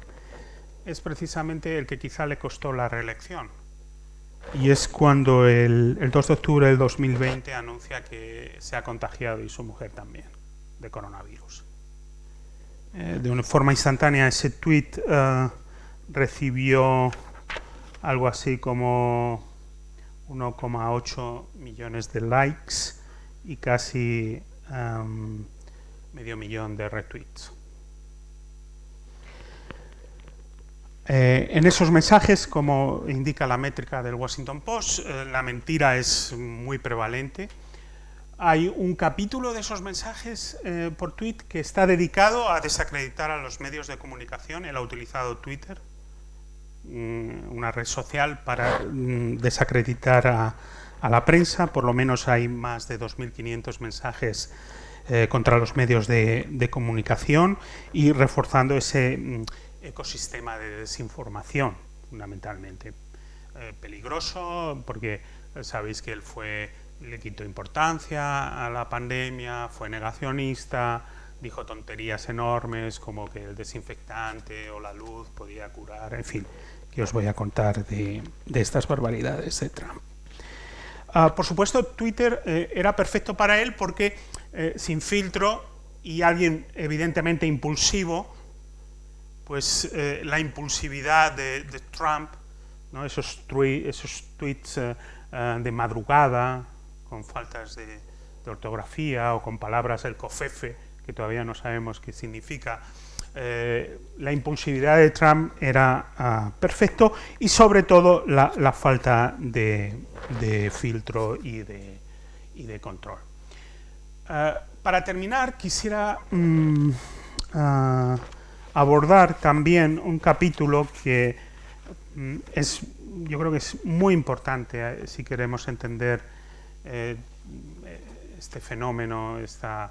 es precisamente el que quizá le costó la reelección, y es cuando el 2 de octubre del 2020 anuncia que se ha contagiado, y su mujer también, de coronavirus. De una forma instantánea ese tweet recibió algo así como 1,8 millones de likes y casi medio millón de retweets. En esos mensajes, como indica la métrica del Washington Post, la mentira es muy prevalente. Hay un capítulo de esos mensajes por tweet que está dedicado a desacreditar a los medios de comunicación. Él ha utilizado Twitter, una red social, para desacreditar a a la prensa. Por lo menos hay más de 2.500 mensajes contra los medios de comunicación y reforzando ese ecosistema de desinformación, fundamentalmente. Peligroso porque sabéis que él le quitó importancia a la pandemia, fue negacionista, dijo tonterías enormes como que el desinfectante o la luz podía curar, en fin, que os voy a contar de estas barbaridades de Trump. Por supuesto, Twitter era perfecto para él porque sin filtro y alguien evidentemente impulsivo, pues la impulsividad de Trump, ¿no? esos tweets de madrugada, con faltas de ortografía o con palabras del covfefe, que todavía no sabemos qué significa, la impulsividad de Trump era perfecto, y sobre todo la falta de filtro y de control. Para terminar, quisiera abordar también un capítulo que yo creo que es muy importante si queremos entender este fenómeno, esta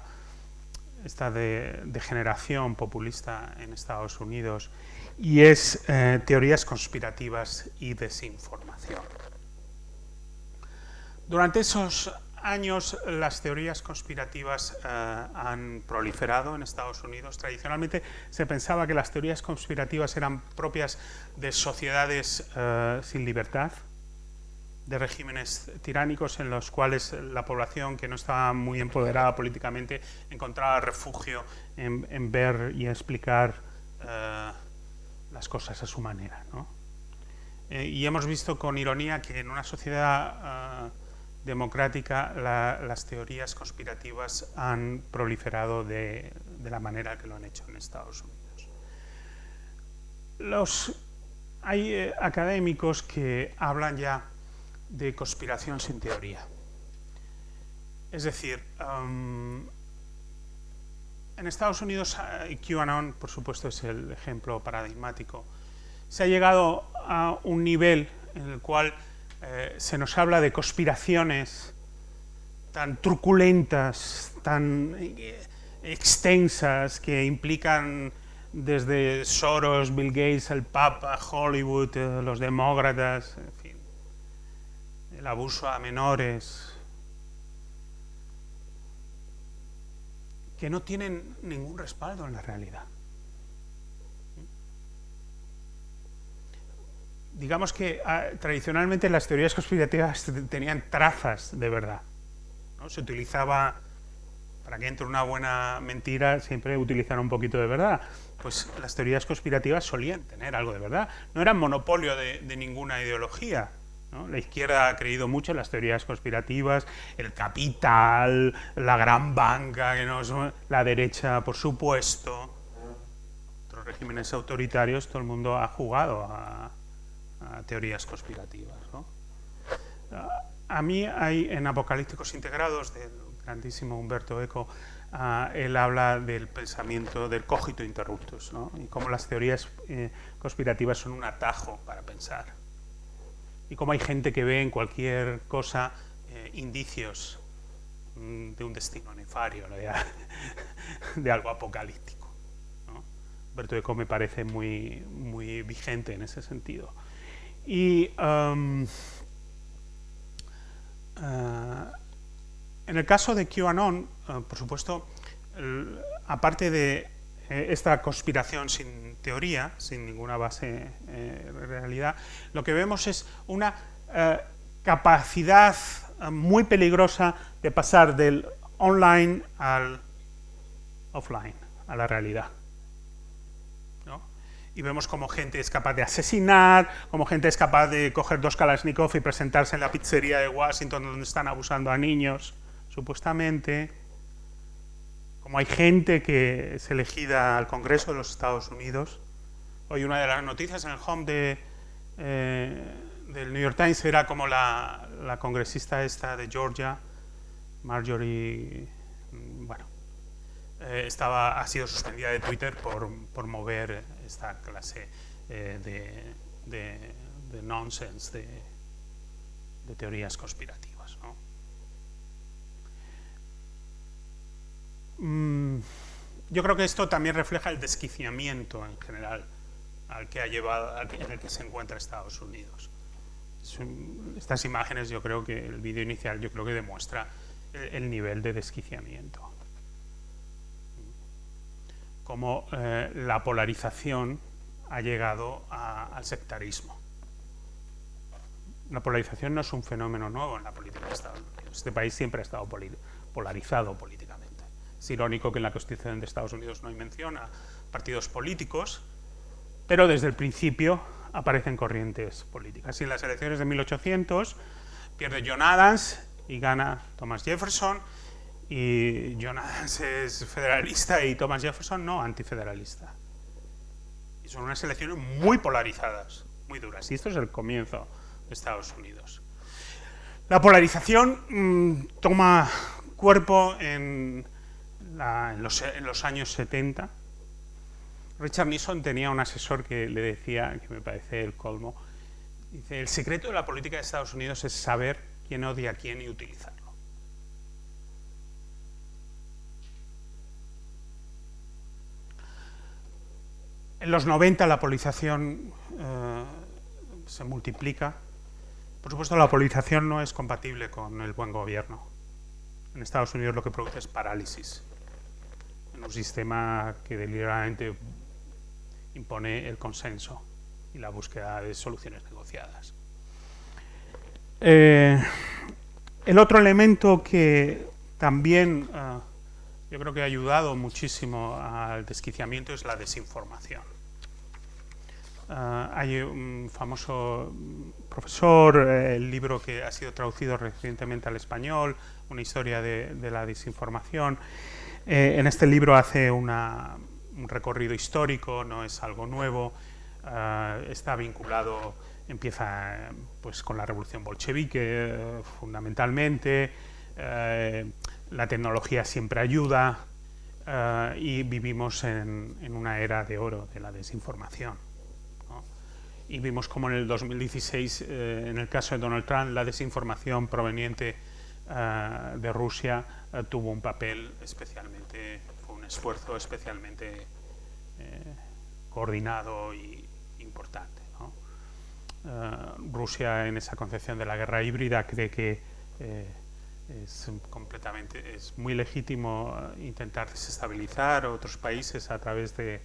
degeneración populista en Estados Unidos, y es teorías conspirativas y desinformación. Durante esos años las teorías conspirativas han proliferado en Estados Unidos. Tradicionalmente se pensaba que las teorías conspirativas eran propias de sociedades sin libertad, de regímenes tiránicos en los cuales la población que no estaba muy empoderada políticamente encontraba refugio en ver y explicar las cosas a su manera, ¿no? Y hemos visto con ironía que en una sociedad democrática las teorías conspirativas han proliferado de la manera que lo han hecho en Estados Unidos. Hay académicos que hablan ya de conspiración sin teoría. Es decir, en Estados Unidos QAnon, por supuesto, es el ejemplo paradigmático. Se ha llegado a un nivel en el cual se nos habla de conspiraciones tan truculentas, tan extensas, que implican desde Soros, Bill Gates, el Papa, Hollywood, los demócratas, en fin, el abuso a menores, que no tienen ningún respaldo en la realidad. Digamos que tradicionalmente las teorías conspirativas tenían trazas de verdad, ¿no? Se utilizaba, para que entre una buena mentira, siempre utilizar un poquito de verdad. Pues las teorías conspirativas solían tener algo de verdad. No eran monopolio de ninguna ideología, ¿no? La izquierda ha creído mucho en las teorías conspirativas, el capital, la gran banca, la derecha, por supuesto. Otros regímenes autoritarios, todo el mundo ha jugado a teorías conspirativas, ¿no? A mí hay en Apocalípticos Integrados, del grandísimo Umberto Eco, él habla del pensamiento, del cogito interruptus, ¿no? Y cómo las teorías conspirativas son un atajo para pensar. Y cómo hay gente que ve en cualquier cosa indicios de un destino nefario, ¿no? de algo apocalíptico, ¿no? Umberto Eco me parece muy, muy vigente en ese sentido. Y en el caso de QAnon, por supuesto, aparte de esta conspiración sin teoría, sin ninguna base en realidad, lo que vemos es una capacidad muy peligrosa de pasar del online al offline, a la realidad. Y vemos cómo gente es capaz de asesinar, cómo gente es capaz de coger 2 Kalashnikov y presentarse en la pizzería de Washington donde están abusando a niños, supuestamente. Como hay gente que es elegida al Congreso de los Estados Unidos. Hoy una de las noticias en el home del New York Times era como la congresista esta de Georgia, Marjorie, bueno, ha sido suspendida de Twitter por mover esta clase de nonsense, de teorías conspirativas. políticos, ¿no? Yo creo que esto también refleja el desquiciamiento en general en el que se encuentra Estados Unidos. Estas imágenes, yo creo que el vídeo inicial yo creo que demuestra el nivel de desquiciamiento. Cómo la polarización ha llegado al sectarismo. La polarización no es un fenómeno nuevo en la política de Estados Unidos. Este país siempre ha estado polarizado políticamente. Es irónico que en la Constitución de Estados Unidos no hay mención a partidos políticos, pero desde el principio aparecen corrientes políticas. Y en las elecciones de 1800 pierde John Adams y gana Thomas Jefferson, y John Adams es federalista y Thomas Jefferson no, antifederalista. Y son unas elecciones muy polarizadas, muy duras. Y esto es el comienzo de Estados Unidos. La polarización toma cuerpo en los años 70. Richard Nixon tenía un asesor que le decía, que me parece el colmo, dice: el secreto de la política de Estados Unidos es saber quién odia a quién y utilizarlo. En los 90 la polarización se multiplica. Por supuesto, la polarización no es compatible con el buen gobierno. En Estados Unidos lo que produce es parálisis en un sistema que deliberadamente impone el consenso y la búsqueda de soluciones negociadas. El otro elemento que también yo creo que ha ayudado muchísimo al desquiciamiento es la desinformación. Hay un famoso profesor, el libro que ha sido traducido recientemente al español, una historia de la desinformación. En este libro hace un recorrido histórico, no es algo nuevo, está vinculado, empieza pues con la revolución bolchevique fundamentalmente, la tecnología siempre ayuda, y vivimos en una era de oro de la desinformación, ¿no? Y vimos como en el 2016, en el caso de Donald Trump, la desinformación proveniente de Rusia tuvo un papel especialmente, fue un esfuerzo especialmente coordinado y importante, ¿no? Rusia, en esa concepción de la guerra híbrida, cree que es muy legítimo intentar desestabilizar otros países a través de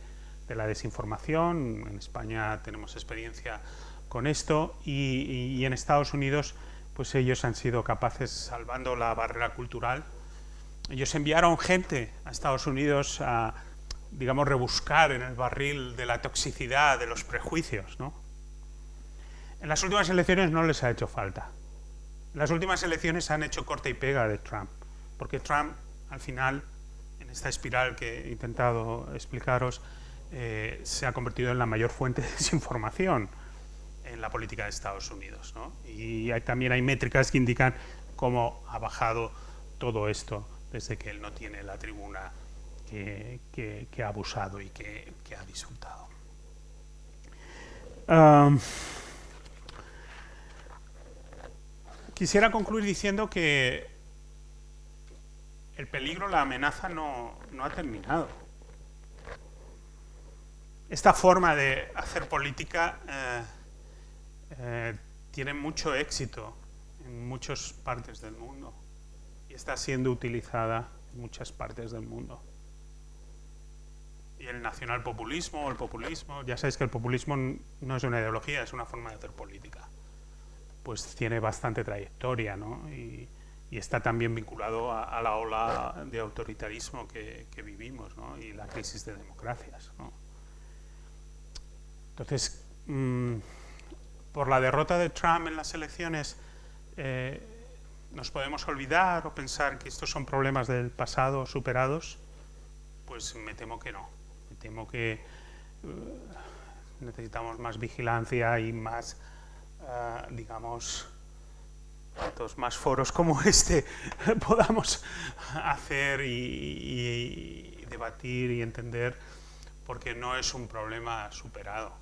la desinformación. En España tenemos experiencia con esto, y en Estados Unidos pues ellos han sido capaces, salvando la barrera cultural, ellos enviaron gente a Estados Unidos a, digamos, rebuscar en el barril de la toxicidad de los prejuicios, ¿no? En las últimas elecciones no les ha hecho falta. Las últimas elecciones han hecho corta y pega de Trump, porque Trump, al final, en esta espiral que he intentado explicaros, se ha convertido en la mayor fuente de desinformación en la política de Estados Unidos, ¿no? Y también hay métricas que indican cómo ha bajado todo esto desde que él no tiene la tribuna que ha abusado y que ha disfrutado. Quisiera concluir diciendo que el peligro, la amenaza no ha terminado. Esta forma de hacer política tiene mucho éxito en muchas partes del mundo y está siendo utilizada en muchas partes del mundo. Y el nacionalpopulismo, el populismo, ya sabéis que el populismo no es una ideología, es una forma de hacer política. Pues tiene bastante trayectoria, ¿no? Y está también vinculado a la ola de autoritarismo que vivimos, ¿no? Y la crisis de democracias, ¿no? Entonces, por la derrota de Trump en las elecciones, ¿nos podemos olvidar o pensar que estos son problemas del pasado superados? Pues me temo que no. Me temo que necesitamos más vigilancia y más, digamos, cuantos más foros como este podamos hacer y debatir y entender, porque no es un problema superado.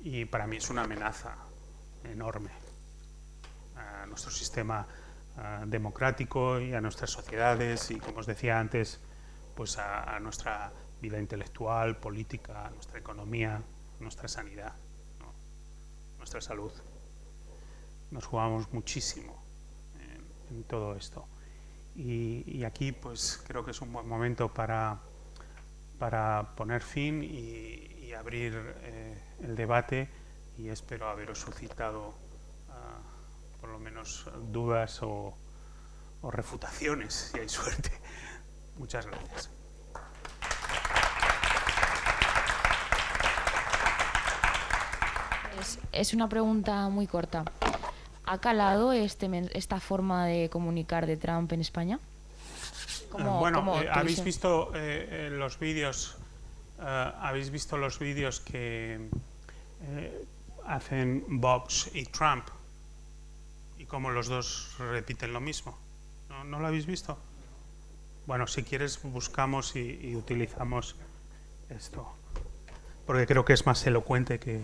Y para mí es una amenaza enorme. a nuestro sistema democrático y a nuestras sociedades y, como os decía antes, pues a nuestra vida intelectual, política, a nuestra economía, nuestra sanidad, ¿no? Nuestra salud. Nos jugamos muchísimo en todo esto. Y aquí pues creo que es un buen momento para poner fin y abrir el debate, y espero haberos suscitado por lo menos dudas o refutaciones, si hay suerte. Muchas gracias. Es una pregunta muy corta. ¿Ha calado esta forma de comunicar de Trump en España? ¿Habéis visto los vídeos? ¿Habéis visto los vídeos que hacen Vox y Trump? Y cómo los dos repiten lo mismo. ¿No lo habéis visto? Bueno, si quieres buscamos y utilizamos esto, porque creo que es más elocuente que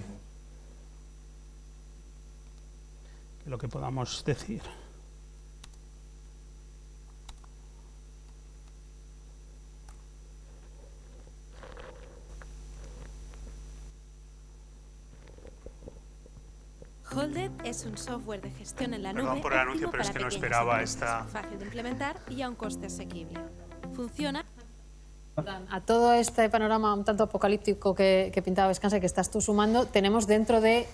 lo que podamos decir. Holded es un software de gestión en la nube. Perdón por el anuncio, pero es que no esperaba esta. Fácil de implementar y a un coste asequible. Funciona. A todo este panorama un tanto apocalíptico que pintaba Vescanza y que estás tú sumando, tenemos dentro de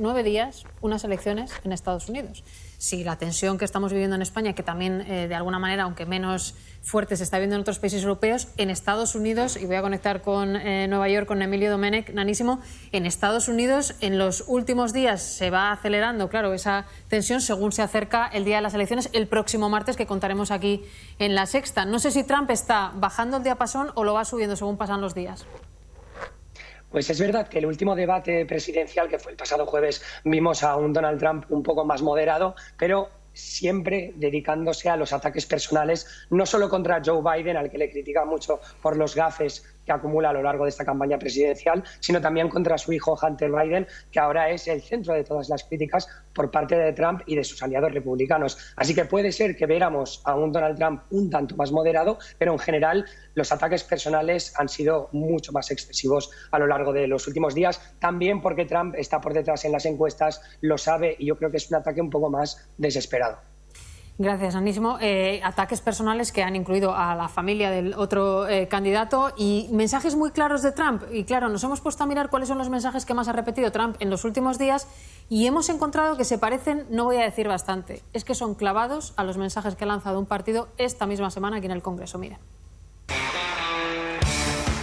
9 días unas elecciones en Estados Unidos. Si la tensión que estamos viviendo en España, que también de alguna manera, aunque menos fuerte, se está viendo en otros países europeos, en Estados Unidos, y voy a conectar con Nueva York, con Emilio Domenech, Nanísimo, en Estados Unidos en los últimos días se va acelerando, claro, esa tensión según se acerca el día de las elecciones, el próximo martes, que contaremos aquí en La Sexta. No sé si Trump está bajando el diapasón o lo va subiendo según pasan los días. Pues es verdad que el último debate presidencial, que fue el pasado jueves, vimos a un Donald Trump un poco más moderado, pero siempre dedicándose a los ataques personales, no solo contra Joe Biden, al que le critica mucho por los gafes que acumula a lo largo de esta campaña presidencial, sino también contra su hijo Hunter Biden, que ahora es el centro de todas las críticas por parte de Trump y de sus aliados republicanos. Así que puede ser que viéramos a un Donald Trump un tanto más moderado, pero en general los ataques personales han sido mucho más excesivos a lo largo de los últimos días, también porque Trump está por detrás en las encuestas, lo sabe, y yo creo que es un ataque un poco más desesperado. Gracias, Anísimo. Ataques personales que han incluido a la familia del otro candidato y mensajes muy claros de Trump. Y claro, nos hemos puesto a mirar cuáles son los mensajes que más ha repetido Trump en los últimos días y hemos encontrado que se parecen, no voy a decir bastante, es que son clavados a los mensajes que ha lanzado un partido esta misma semana aquí en el Congreso. Miren.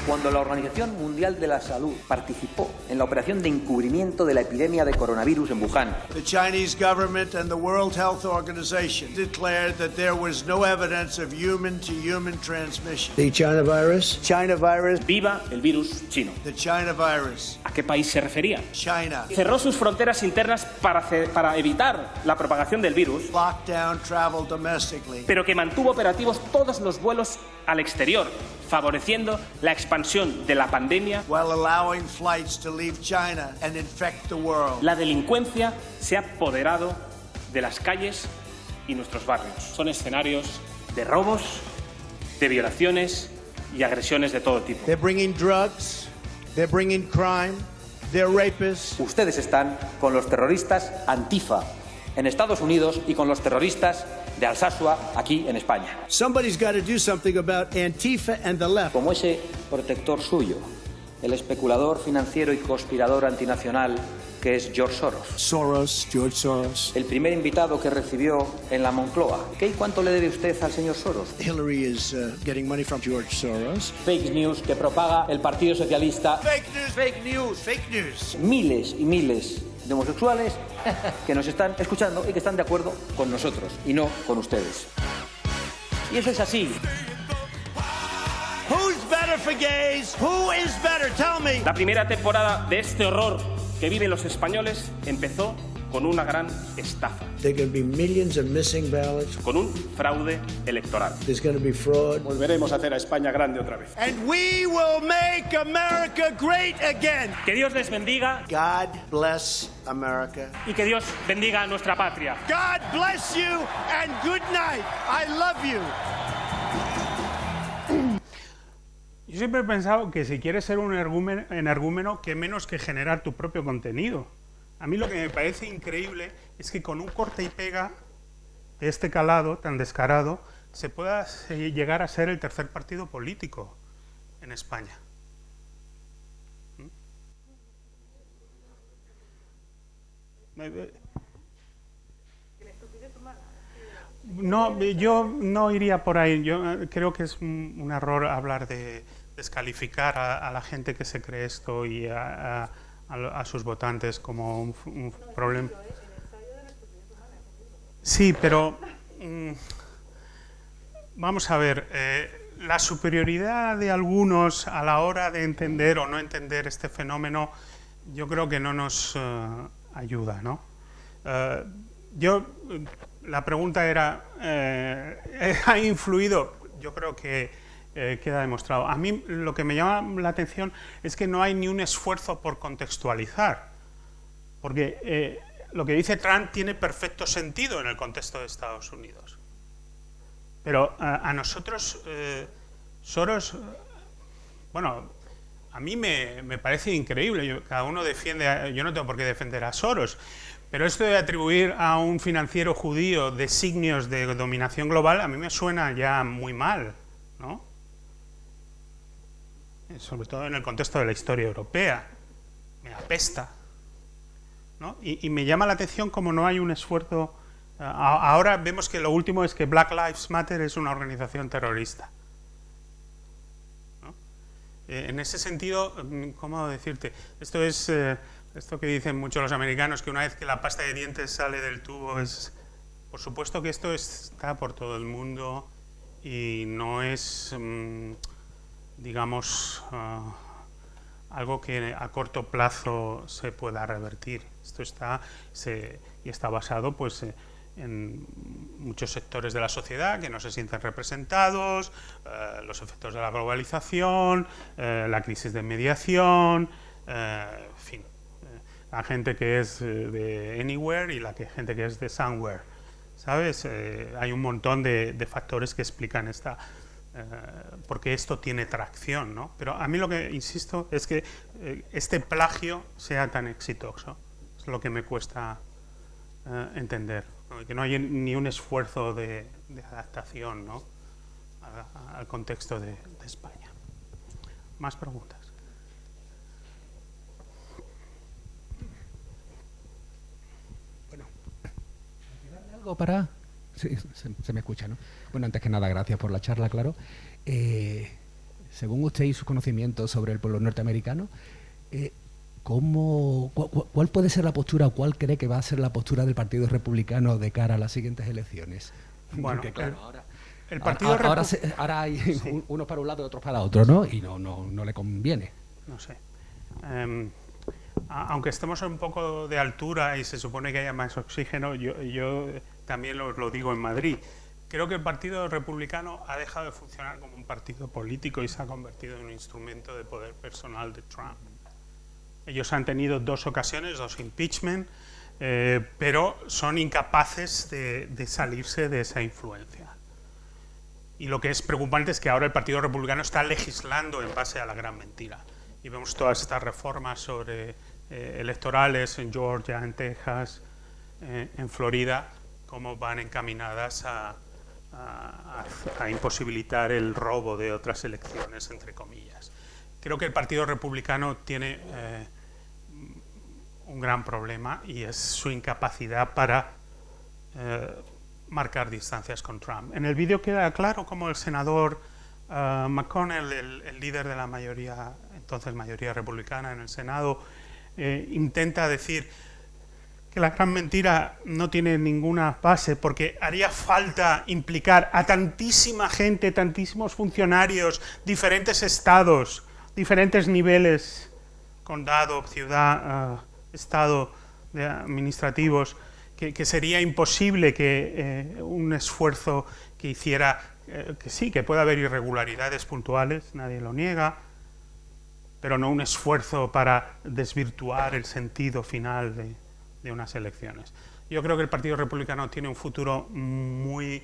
Cuando la Organización Mundial de la Salud participó en la operación de encubrimiento de la epidemia de coronavirus en Wuhan. The Chinese government and the World Health Organization declared that there was no evidence of human-to-human transmission. The China virus. China virus. Viva el virus chino. The China virus. ¿A qué país se refería? China. Cerró sus fronteras internas para evitar la propagación del virus. Lockdown travel domestically. Pero que mantuvo operativos todos los vuelos al exterior, favoreciendo la expansión de la pandemia. While allowing flights to leave China and infect the world. La delincuencia se ha apoderado de las calles y nuestros barrios. Son escenarios de robos, de violaciones y agresiones de todo tipo. They're bringing drugs, they're bringing crime, they're rapists. Ustedes están con los terroristas Antifa en Estados Unidos y con los terroristas de Alsasua aquí en España. Somebody's got to do something about Antifa and the left. Como ese protector suyo, el especulador financiero y conspirador antinacional que es George Soros. George Soros. El primer invitado que recibió en la Moncloa. ¿Qué y cuánto le debe usted al señor Soros? Hillary is getting money from George Soros. Fake news que propaga el Partido Socialista. Fake news, fake news, fake news. Miles y miles de homosexuales que nos están escuchando y que están de acuerdo con nosotros y no con ustedes. Y eso es así. Who's better for gays? Who is better? Tell me. La primera temporada de este horror que viven los españoles empezó con una gran estafa. There are going to be millions of missing ballots. Con un fraude electoral. There's going to be fraud. Volveremos a hacer a España grande otra vez. And we will make America great again. Que Dios les bendiga. God bless America. Y que Dios bendiga a nuestra patria. God bless you and good night. I love you. Yo siempre he pensado que si quieres ser un energúmeno, qué menos que generar tu propio contenido. A mí lo que me parece increíble es que con un corte y pega de este calado tan descarado se pueda llegar a ser el tercer partido político en España. No, yo no iría por ahí. Yo creo que es un error hablar de descalificar a la gente que se cree esto y a sus votantes como un problema. Sí, pero vamos a ver, la superioridad de algunos a la hora de entender o no entender este fenómeno, yo creo que no nos ayuda, ¿no? La pregunta era, ¿ha influido? Yo creo que queda demostrado. A mí lo que me llama la atención es que no hay ni un esfuerzo por contextualizar, porque lo que dice Trump tiene perfecto sentido en el contexto de Estados Unidos. Pero a nosotros, Soros, bueno, a mí me parece increíble. Cada uno defiende, yo no tengo por qué defender a Soros, pero esto de atribuir a un financiero judío designios de dominación global a mí me suena ya muy mal, ¿no? Sobre todo en el contexto de la historia europea. Me apesta, ¿no? Y me llama la atención como no hay un esfuerzo. Ahora vemos que lo último es que Black Lives Matter es una organización terrorista, ¿no? En ese sentido, ¿cómo decirte? Esto es esto que dicen muchos los americanos, que una vez que la pasta de dientes sale del tubo es... Por supuesto que esto está por todo el mundo y no es, digamos, algo que a corto plazo se pueda revertir. Esto está basado pues en muchos sectores de la sociedad que no se sienten representados, los efectos de la globalización, la crisis de mediación, en fin, la gente que es de anywhere y la gente que es de somewhere, ¿sabes? Hay un montón de factores que explican por qué esto tiene tracción, ¿no? Pero a mí lo que insisto es que este plagio sea tan exitoso, es lo que me cuesta entender, ¿no? Que no hay ni un esfuerzo de adaptación, ¿no? al contexto de España. Más preguntas. Algo para... Sí, se me escucha, ¿no? Bueno, antes que nada, gracias por la charla, claro. Según usted y sus conocimientos sobre el pueblo norteamericano, ¿cuál puede ser la postura o cuál cree que va a ser la postura del Partido Republicano de cara a las siguientes elecciones? Bueno, porque, claro, ahora hay sí, unos para un lado y otros para otro, ¿no? Y no le conviene. No sé. Aunque estemos un poco de altura y se supone que haya más oxígeno, yo también lo digo en Madrid. Creo que el Partido Republicano ha dejado de funcionar como un partido político y se ha convertido en un instrumento de poder personal de Trump. Ellos han tenido 2 ocasiones, 2 impeachment, pero son incapaces de salirse de esa influencia. Y lo que es preocupante es que ahora el Partido Republicano está legislando en base a la gran mentira. Y vemos todas estas reformas electorales en Georgia, en Texas, en Florida, cómo van encaminadas a imposibilitar el robo de otras elecciones, entre comillas. Creo que el Partido Republicano tiene un gran problema y es su incapacidad para marcar distancias con Trump. En el vídeo queda claro cómo el senador McConnell, el líder de la mayoría, entonces mayoría republicana en el Senado, intenta decir que la gran mentira no tiene ninguna base porque haría falta implicar a tantísima gente, tantísimos funcionarios, diferentes estados, diferentes niveles, condado, ciudad, estado, administrativos, que sería imposible que un esfuerzo que hiciera, que sí, que pueda haber irregularidades puntuales, nadie lo niega, pero no un esfuerzo para desvirtuar el sentido final de unas elecciones. Yo creo que el Partido Republicano tiene un futuro muy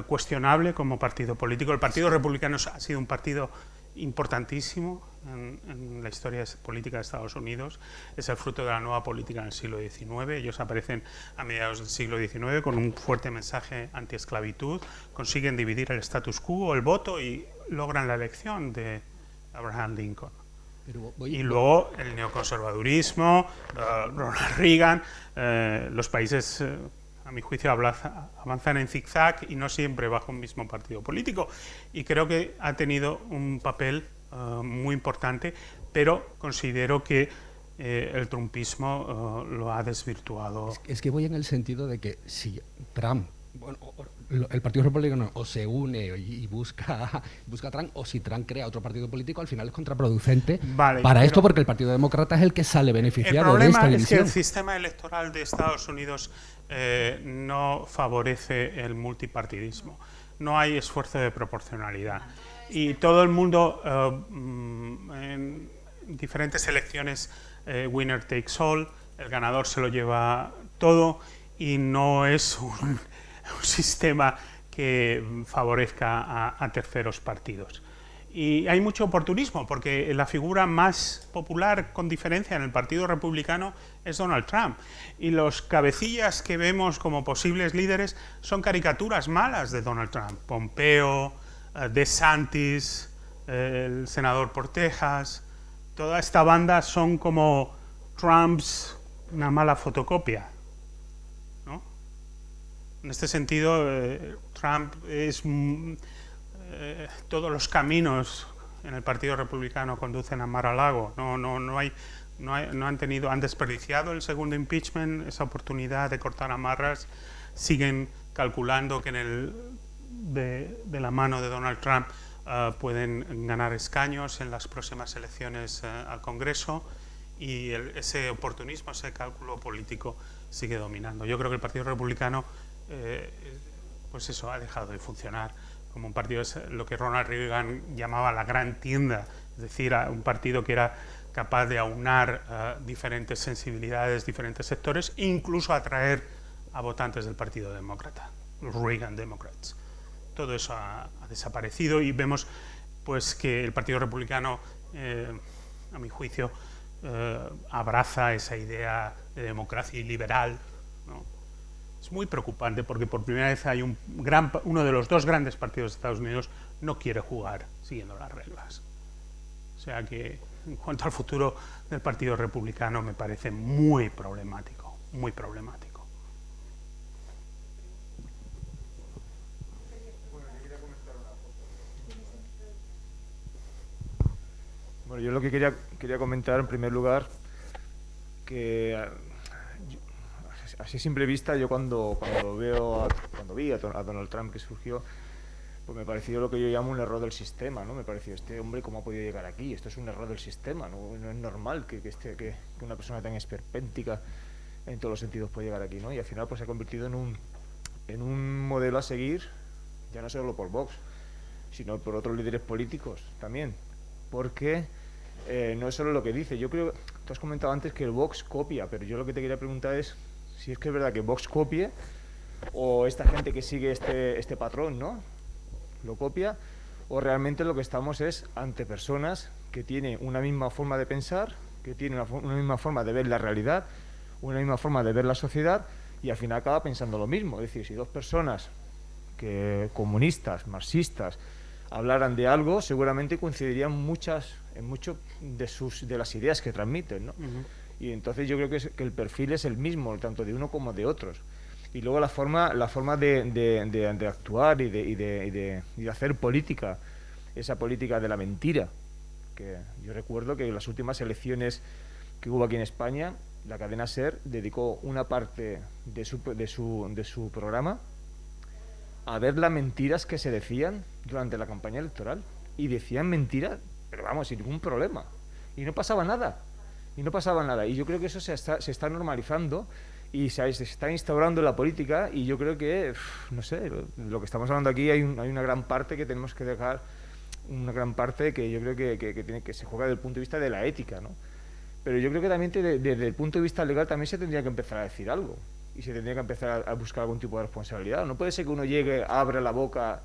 cuestionable como partido político. El Partido Republicano ha sido un partido importantísimo en la historia política de Estados Unidos. Es el fruto de la nueva política en el siglo XIX. Ellos aparecen a mediados del siglo XIX con un fuerte mensaje antiesclavitud, consiguen dividir el status quo, el voto, y logran la elección de Abraham Lincoln. Y luego el neoconservadurismo, Ronald Reagan, los países, a mi juicio, avanzan en zigzag y no siempre bajo un mismo partido político. Y creo que ha tenido un papel muy importante, pero considero que el trumpismo lo ha desvirtuado. Es que voy en el sentido de que si Trump, bueno, el Partido Republicano o se une y busca a Trump, o si Trump crea otro partido político, al final es contraproducente para esto, porque el Partido Demócrata es el que sale beneficiado de esta división. El problema es que el sistema electoral de Estados Unidos no favorece el multipartidismo. No hay esfuerzo de proporcionalidad. Y todo el mundo, en diferentes elecciones, winner takes all, el ganador se lo lleva todo, y no es un sistema que favorezca a terceros partidos. Y hay mucho oportunismo, porque la figura más popular con diferencia en el Partido Republicano es Donald Trump. Y los cabecillas que vemos como posibles líderes son caricaturas malas de Donald Trump. Pompeo, DeSantis, el senador por Texas, toda esta banda son como Trumps, una mala fotocopia. En este sentido, Trump es... todos los caminos en el Partido Republicano conducen a Mar-a-Lago. Han desperdiciado el segundo impeachment, esa oportunidad de cortar amarras. Siguen calculando que de la mano de Donald Trump pueden ganar escaños en las próximas elecciones al Congreso, y ese oportunismo, ese cálculo político sigue dominando. Yo creo que el Partido Republicano pues eso, ha dejado de funcionar como un partido, es lo que Ronald Reagan llamaba la gran tienda, es decir, un partido que era capaz de aunar diferentes sensibilidades, diferentes sectores, e incluso atraer a votantes del Partido Demócrata, los Reagan Democrats. Todo eso ha desaparecido, y vemos pues que el Partido Republicano, a mi juicio, abraza esa idea de democracia liberal, ¿no? Es muy preocupante, porque por primera vez hay uno de los dos grandes partidos de Estados Unidos no quiere jugar siguiendo las reglas. O sea que, en cuanto al futuro del Partido Republicano, me parece muy problemático, muy problemático. Bueno, yo lo que quería comentar, en primer lugar, que así a simple vista, yo cuando vi a Donald Trump que surgió, pues me pareció lo que yo llamo un error del sistema, ¿no? Me pareció, este hombre, ¿cómo ha podido llegar aquí? Esto es un error del sistema, no es normal que una persona tan esperpéntica en todos los sentidos pueda llegar aquí, ¿no? Y al final pues se ha convertido en un modelo a seguir, ya no solo por Vox, sino por otros líderes políticos también, porque no es solo lo que dice. Yo creo, tú has comentado antes que el Vox copia, pero yo lo que te quería preguntar es si es que es verdad que Vox copie, o esta gente que sigue este patrón, ¿no?, lo copia, o realmente lo que estamos es ante personas que tienen una misma forma de pensar, que tienen una misma forma de ver la realidad, una misma forma de ver la sociedad, y al final acaba pensando lo mismo. Es decir, si dos personas comunistas, marxistas, hablaran de algo, seguramente coincidirían en mucho de las ideas que transmiten, ¿no? Y entonces yo creo que el perfil es el mismo, tanto de uno como de otros. Y luego la forma de actuar y de hacer política, esa política de la mentira, que yo recuerdo que en las últimas elecciones que hubo aquí en España, la cadena SER dedicó una parte de su programa a ver las mentiras que se decían durante la campaña electoral. Y decían mentiras, pero vamos, sin ningún problema. Y no pasaba nada. y no pasaba nada. Y yo creo que eso se está normalizando y se está instaurando en la política, y yo creo que, no sé, lo que estamos hablando aquí hay una gran parte que tenemos que dejar, una gran parte que yo creo que se juega desde el punto de vista de la ética, ¿no? Pero yo creo que también desde el punto de vista legal también se tendría que empezar a decir algo, y se tendría que empezar a buscar algún tipo de responsabilidad. No puede ser que uno llegue, abra la boca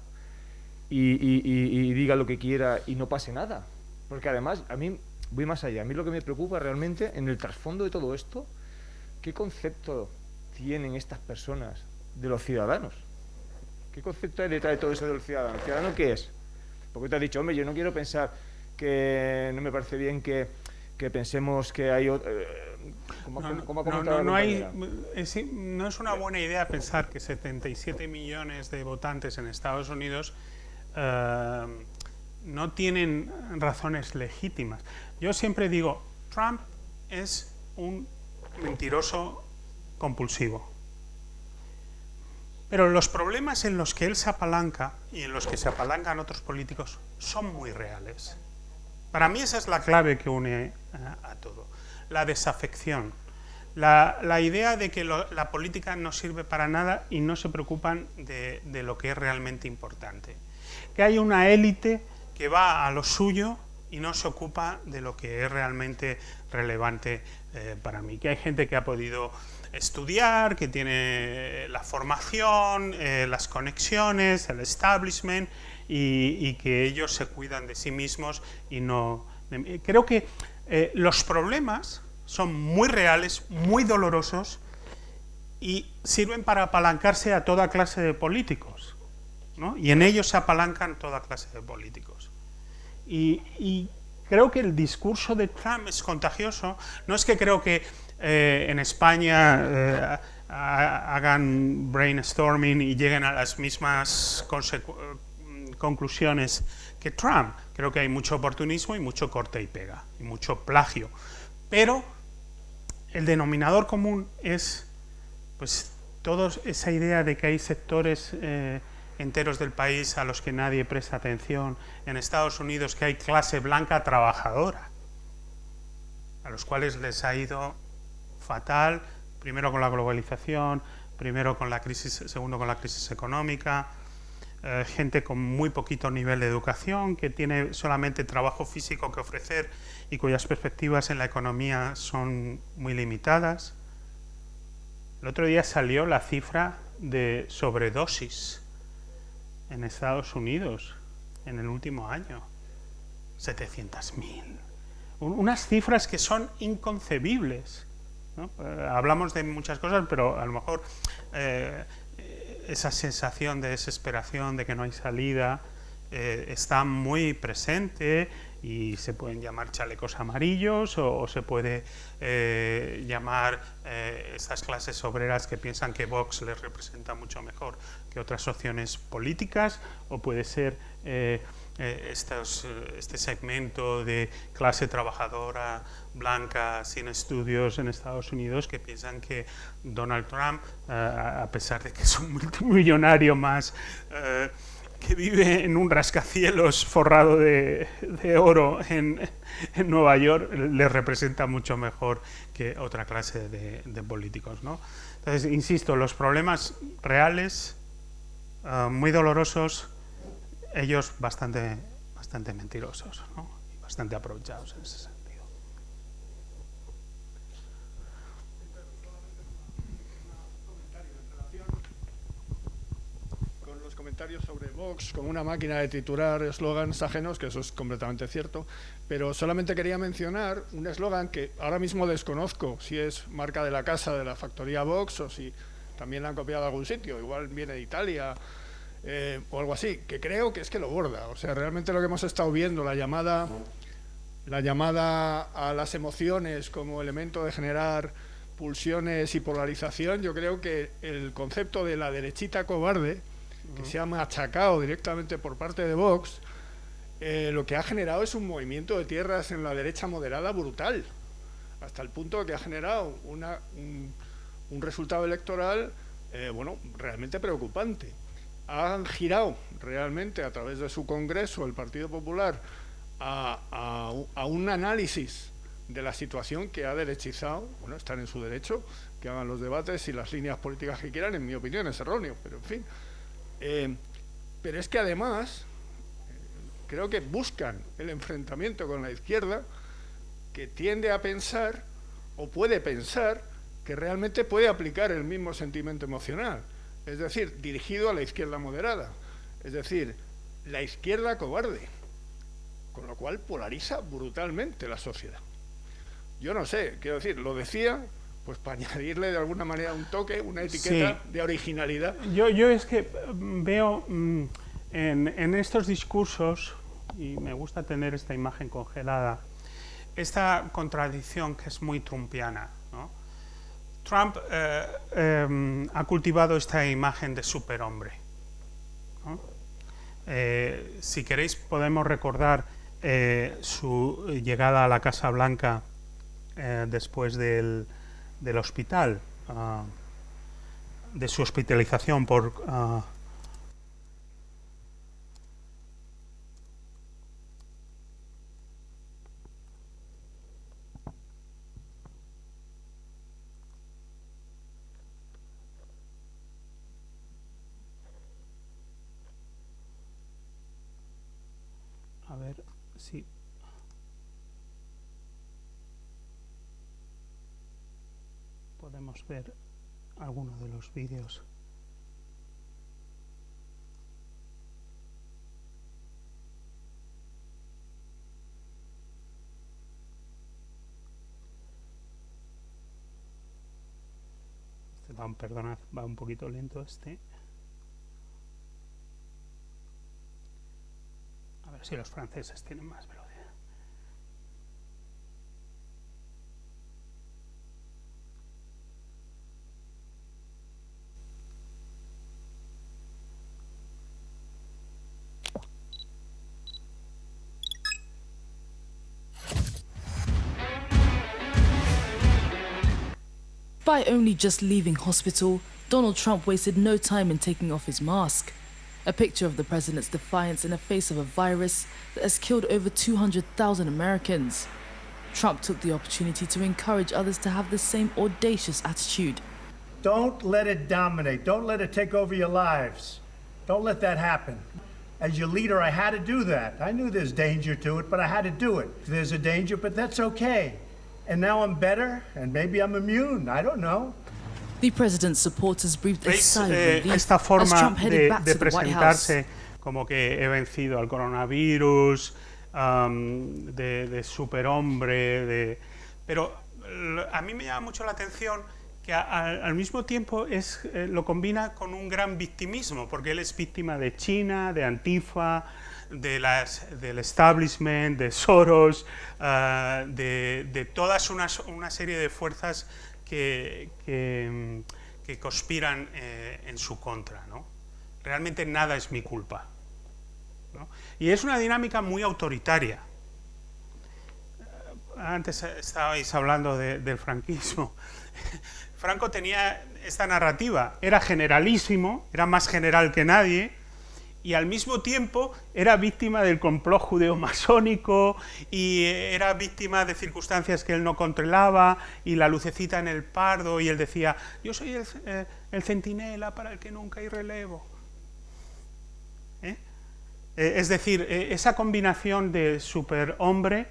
y diga lo que quiera y no pase nada. Porque además, a mí, voy más allá, a mí lo que me preocupa realmente, en el trasfondo de todo esto, ¿qué concepto tienen estas personas de los ciudadanos? ¿Qué concepto hay detrás de todo eso de los ciudadanos? ¿El ciudadano qué es? Porque te has dicho, hombre, yo no quiero pensar que no me parece bien que pensemos que hay... No es una buena idea pensar que 77 millones de votantes en Estados Unidos no tienen razones legítimas. Yo siempre digo, Trump es un mentiroso compulsivo. Pero los problemas en los que él se apalanca y en los que se apalancan otros políticos son muy reales. Para mí esa es la clave que une a todo. La desafección. La idea de que la política no sirve para nada y no se preocupan de lo que es realmente importante. Que hay una élite que va a lo suyo y no se ocupa de lo que es realmente relevante para mí. Que hay gente que ha podido estudiar, que tiene la formación, las conexiones, el establishment, y que ellos se cuidan de sí mismos y no... Creo que los problemas son muy reales, muy dolorosos, y sirven para apalancarse a toda clase de políticos, ¿no? Y en ellos se apalancan toda clase de políticos. Y creo que el discurso de Trump es contagioso. No es que creo que en España hagan brainstorming y lleguen a las mismas conclusiones que Trump. Creo que hay mucho oportunismo y mucho corte y pega, y mucho plagio. Pero el denominador común es, pues, esa idea de que hay sectores enteros del país a los que nadie presta atención. En Estados Unidos, que hay clase blanca trabajadora, a los cuales les ha ido fatal, primero con la globalización, segundo con la crisis económica, gente con muy poquito nivel de educación, que tiene solamente trabajo físico que ofrecer y cuyas perspectivas en la economía son muy limitadas. El otro día salió la cifra de sobredosis en Estados Unidos en el último año, 700.000. Unas cifras que son inconcebibles, ¿no? Hablamos de muchas cosas, pero a lo mejor esa sensación de desesperación, de que no hay salida, está muy presente, y se pueden llamar chalecos amarillos o se puede llamar esas clases obreras que piensan que Vox les representa mucho mejor que otras opciones políticas, o puede ser este segmento de clase trabajadora blanca sin estudios en Estados Unidos que piensan que Donald Trump, a pesar de que es un multimillonario más que vive en un rascacielos forrado de oro en Nueva York, le representa mucho mejor que otra clase de políticos, ¿no? Entonces, insisto, los problemas reales, muy dolorosos, ellos bastante mentirosos, ¿no? Y bastante aprovechados en ese sentido. Comentarios sobre Vox como una máquina de triturar eslogans ajenos, que eso es completamente cierto, pero solamente quería mencionar un eslogan que ahora mismo desconozco si es marca de la casa de la factoría Vox o si también la han copiado de algún sitio, igual viene de Italia o algo así, que creo que es que lo borda. O sea, realmente lo que hemos estado viendo, la llamada a las emociones como elemento de generar pulsiones y polarización, yo creo que el concepto de la derechita cobarde, que se ha machacado directamente por parte de Vox, lo que ha generado es un movimiento de tierras en la derecha moderada brutal, hasta el punto de que ha generado un resultado electoral realmente preocupante. Han girado realmente a través de su Congreso el Partido Popular a un análisis de la situación que ha derechizado, bueno, están en su derecho, que hagan los debates y las líneas políticas que quieran, en mi opinión es erróneo, pero en fin. Pero es que además creo que buscan el enfrentamiento con la izquierda, que tiende a pensar, o puede pensar, que realmente puede aplicar el mismo sentimiento emocional, es decir, dirigido a la izquierda moderada, es decir, la izquierda cobarde, con lo cual polariza brutalmente la sociedad. Yo no sé, quiero decir, lo decía pues para añadirle de alguna manera un toque, una etiqueta de originalidad. Yo es que veo en estos discursos, y me gusta tener esta imagen congelada, esta contradicción que es muy trumpiana, ¿no? Trump ha cultivado esta imagen de superhombre, ¿no? Si queréis podemos recordar su llegada a la Casa Blanca después del hospital, de su hospitalización por a ver si podemos ver alguno de los vídeos. Perdonad, va un poquito lento este. A ver si los franceses tienen más velocidad. By only just leaving hospital, Donald Trump wasted no time in taking off his mask. A picture of the president's defiance in the face of a virus that has killed over 200,000 Americans. Trump took the opportunity to encourage others to have the same audacious attitude. Don't let it dominate. Don't let it take over your lives. Don't let that happen. As your leader, I had to do that. I knew there's danger to it, but I had to do it. There's a danger, but that's okay. And now I'm better, and maybe I'm immune. I don't know. The president's supporters breathed a sigh of relief esta as forma Trump headed back de to the White House. presentarse como que he vencido al coronavirus, de superhombre, pero a mí me llama mucho la atención que al mismo tiempo lo combina con un gran victimismo, porque él es víctima de China, de Antifa, del establishment, de Soros, de todas una serie de fuerzas que conspiran en su contra, ¿no? Realmente nada es mi culpa, ¿no? Y es una dinámica muy autoritaria. Antes estabais hablando del franquismo. Franco tenía esta narrativa, era generalísimo, era más general que nadie, y al mismo tiempo era víctima del complot judeo-masónico y era víctima de circunstancias que él no controlaba, y la lucecita en el pardo, y él decía, yo soy el centinela para el que nunca hay relevo. Es decir, esa combinación de superhombre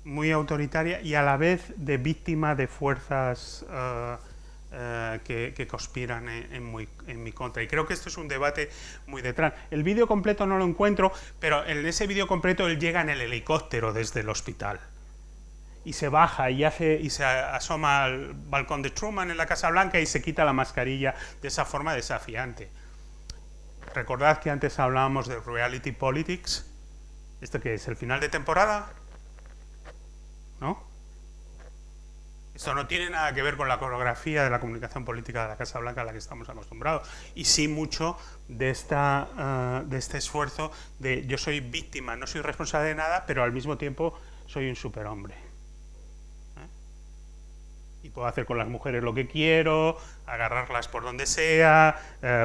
muy autoritaria y a la vez de víctima de fuerzas que conspiran en mi contra. Y creo que esto es un debate muy detrás. El vídeo completo no lo encuentro, pero en ese vídeo completo él llega en el helicóptero desde el hospital y se baja y se asoma al balcón de Truman en la Casa Blanca y se quita la mascarilla de esa forma desafiante. Recordad que antes hablábamos de reality politics. ¿Esto qué es? ¿El final de temporada? ¿No? Esto no tiene nada que ver con la coreografía de la comunicación política de la Casa Blanca a la que estamos acostumbrados, y sí mucho de este esfuerzo de yo soy víctima, no soy responsable de nada, pero al mismo tiempo soy un superhombre. Y puedo hacer con las mujeres lo que quiero, agarrarlas por donde sea,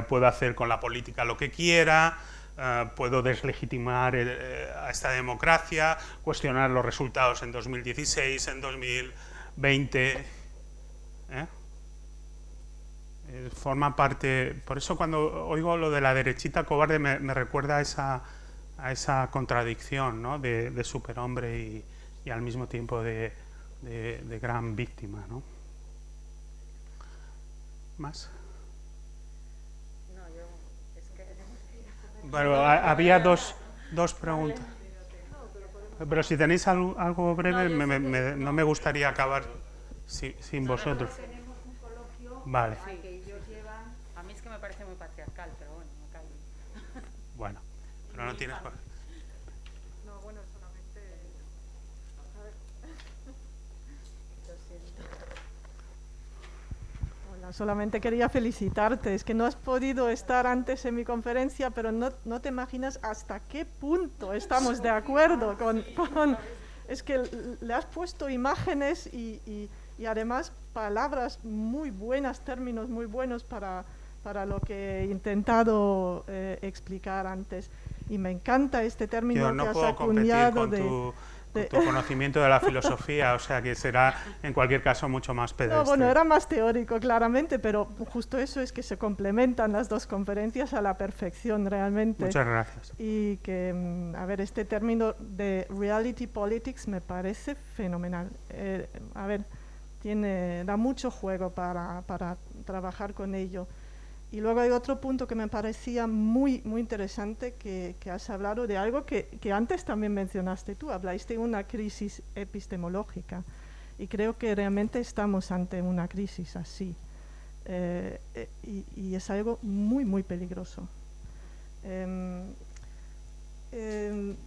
puedo hacer con la política lo que quiera, puedo deslegitimar a esta democracia, cuestionar los resultados en 2016, en 2020. Forma parte... Por eso cuando oigo lo de la derechita cobarde me recuerda a esa contradicción, ¿no? de superhombre y al mismo tiempo de gran víctima, ¿no? ¿Más? Bueno, había dos preguntas. Pero si tenéis algo breve, no me gustaría acabar sin vosotros. Vale. A mí es que me parece muy patriarcal, pero bueno, me callo. Bueno, pero no tienes... No, bueno, solamente... A ver. Lo siento. Hola, solamente quería felicitarte. Es que no has podido estar antes en mi conferencia, pero no te imaginas hasta qué punto estamos de acuerdo con es que le has puesto imágenes y además palabras muy buenas, términos muy buenos para lo que he intentado explicar antes. Y me encanta este término que has acuñado con tu conocimiento de la filosofía, o sea que será en cualquier caso mucho más pedestre. No, bueno, era más teórico claramente, pero justo eso es que se complementan las dos conferencias a la perfección realmente. Muchas gracias. Y que, a ver, este término de reality politics me parece fenomenal. A ver, da mucho juego para trabajar con ello. Y luego hay otro punto que me parecía muy, muy interesante, que has hablado de algo que antes también mencionaste tú. Hablaste de una crisis epistemológica y creo que realmente estamos ante una crisis así. Y es algo muy, muy peligroso.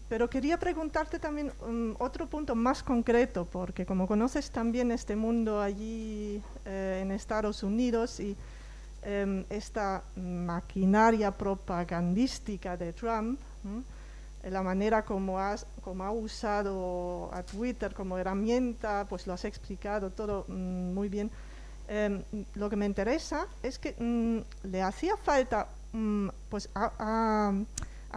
Pero quería preguntarte también otro punto más concreto, porque como conoces también este mundo allí en Estados Unidos y esta maquinaria propagandística de Trump, la manera como ha usado a Twitter como herramienta, pues lo has explicado todo muy bien. Lo que me interesa es que le hacía falta, pues ha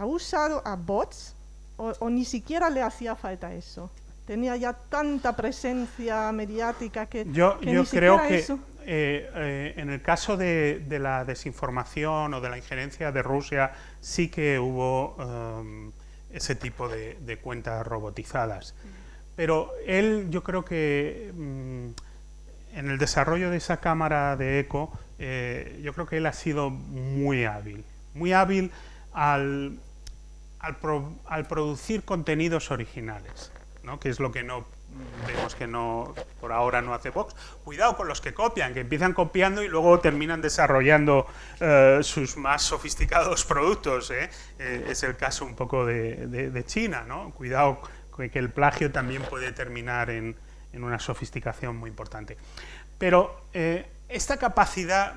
usado a bots o ni siquiera le hacía falta eso. Tenía ya tanta presencia mediática que yo ni creo que eso. En el caso de la desinformación o de la injerencia de Rusia sí que hubo ese tipo de cuentas robotizadas. Pero yo creo que en el desarrollo de esa cámara de eco, yo creo que él ha sido muy hábil al producir contenidos originales, ¿no? Que es lo que vemos que por ahora no hace Vox. Cuidado con los que copian, que empiezan copiando y luego terminan desarrollando sus más sofisticados productos, ¿eh? Es el caso un poco de China, ¿no? Cuidado que el plagio también puede terminar en una sofisticación muy importante. Pero esta capacidad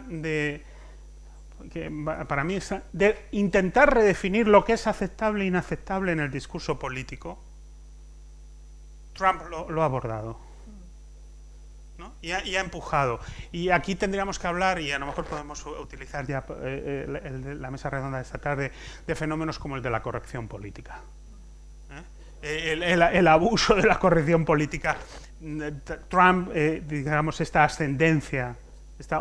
que para mí de intentar redefinir lo que es aceptable e inaceptable en el discurso político, Trump lo ha abordado, ¿no? y ha empujado. Y aquí tendríamos que hablar, y a lo mejor podemos utilizar ya la mesa redonda de esta tarde, de fenómenos como el de la corrección política. El abuso de la corrección política. Trump, digamos, esta ascendencia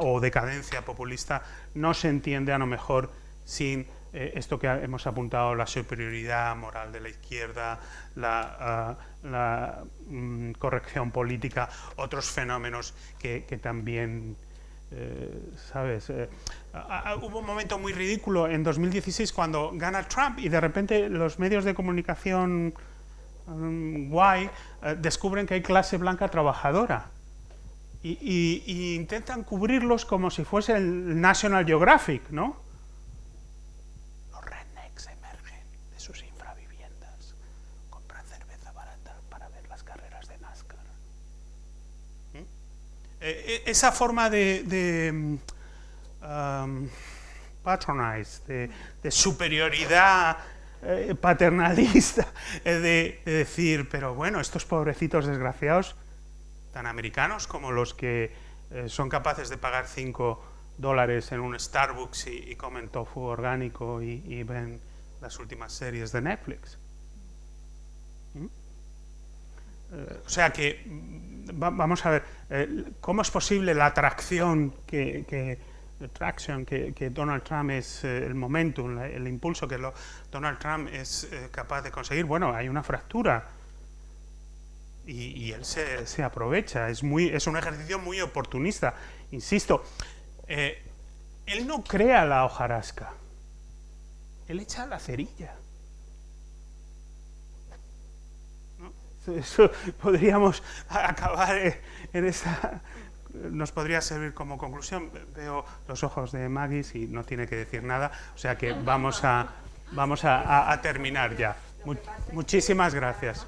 o decadencia populista no se entiende a lo mejor sin esto que hemos apuntado, la superioridad moral de la izquierda, la corrección política, otros fenómenos que también, ¿sabes? Hubo un momento muy ridículo en 2016 cuando gana Trump y de repente los medios de comunicación guay descubren que hay clase blanca trabajadora. Y intentan cubrirlos como si fuese el National Geographic, ¿no? Los rednecks emergen de sus infraviviendas, compran cerveza barata para ver las carreras de NASCAR. Esa forma de patronize, de superioridad paternalista, de decir, pero bueno, estos pobrecitos desgraciados, tan americanos como los que son capaces de pagar $5 en un Starbucks y comen tofu orgánico y ven las últimas series de Netflix. O sea que, vamos a ver, ¿cómo es posible la atracción que Donald Trump es el momentum, el impulso que Donald Trump es capaz de conseguir? Bueno, hay una fractura y él se aprovecha. Es un ejercicio muy oportunista. Insisto, él no crea la hojarasca, él echa la cerilla. Eso podríamos acabar en esa... Nos podría servir como conclusión. Veo los ojos de Maggie y no tiene que decir nada, o sea que vamos a terminar ya. Muchísimas gracias.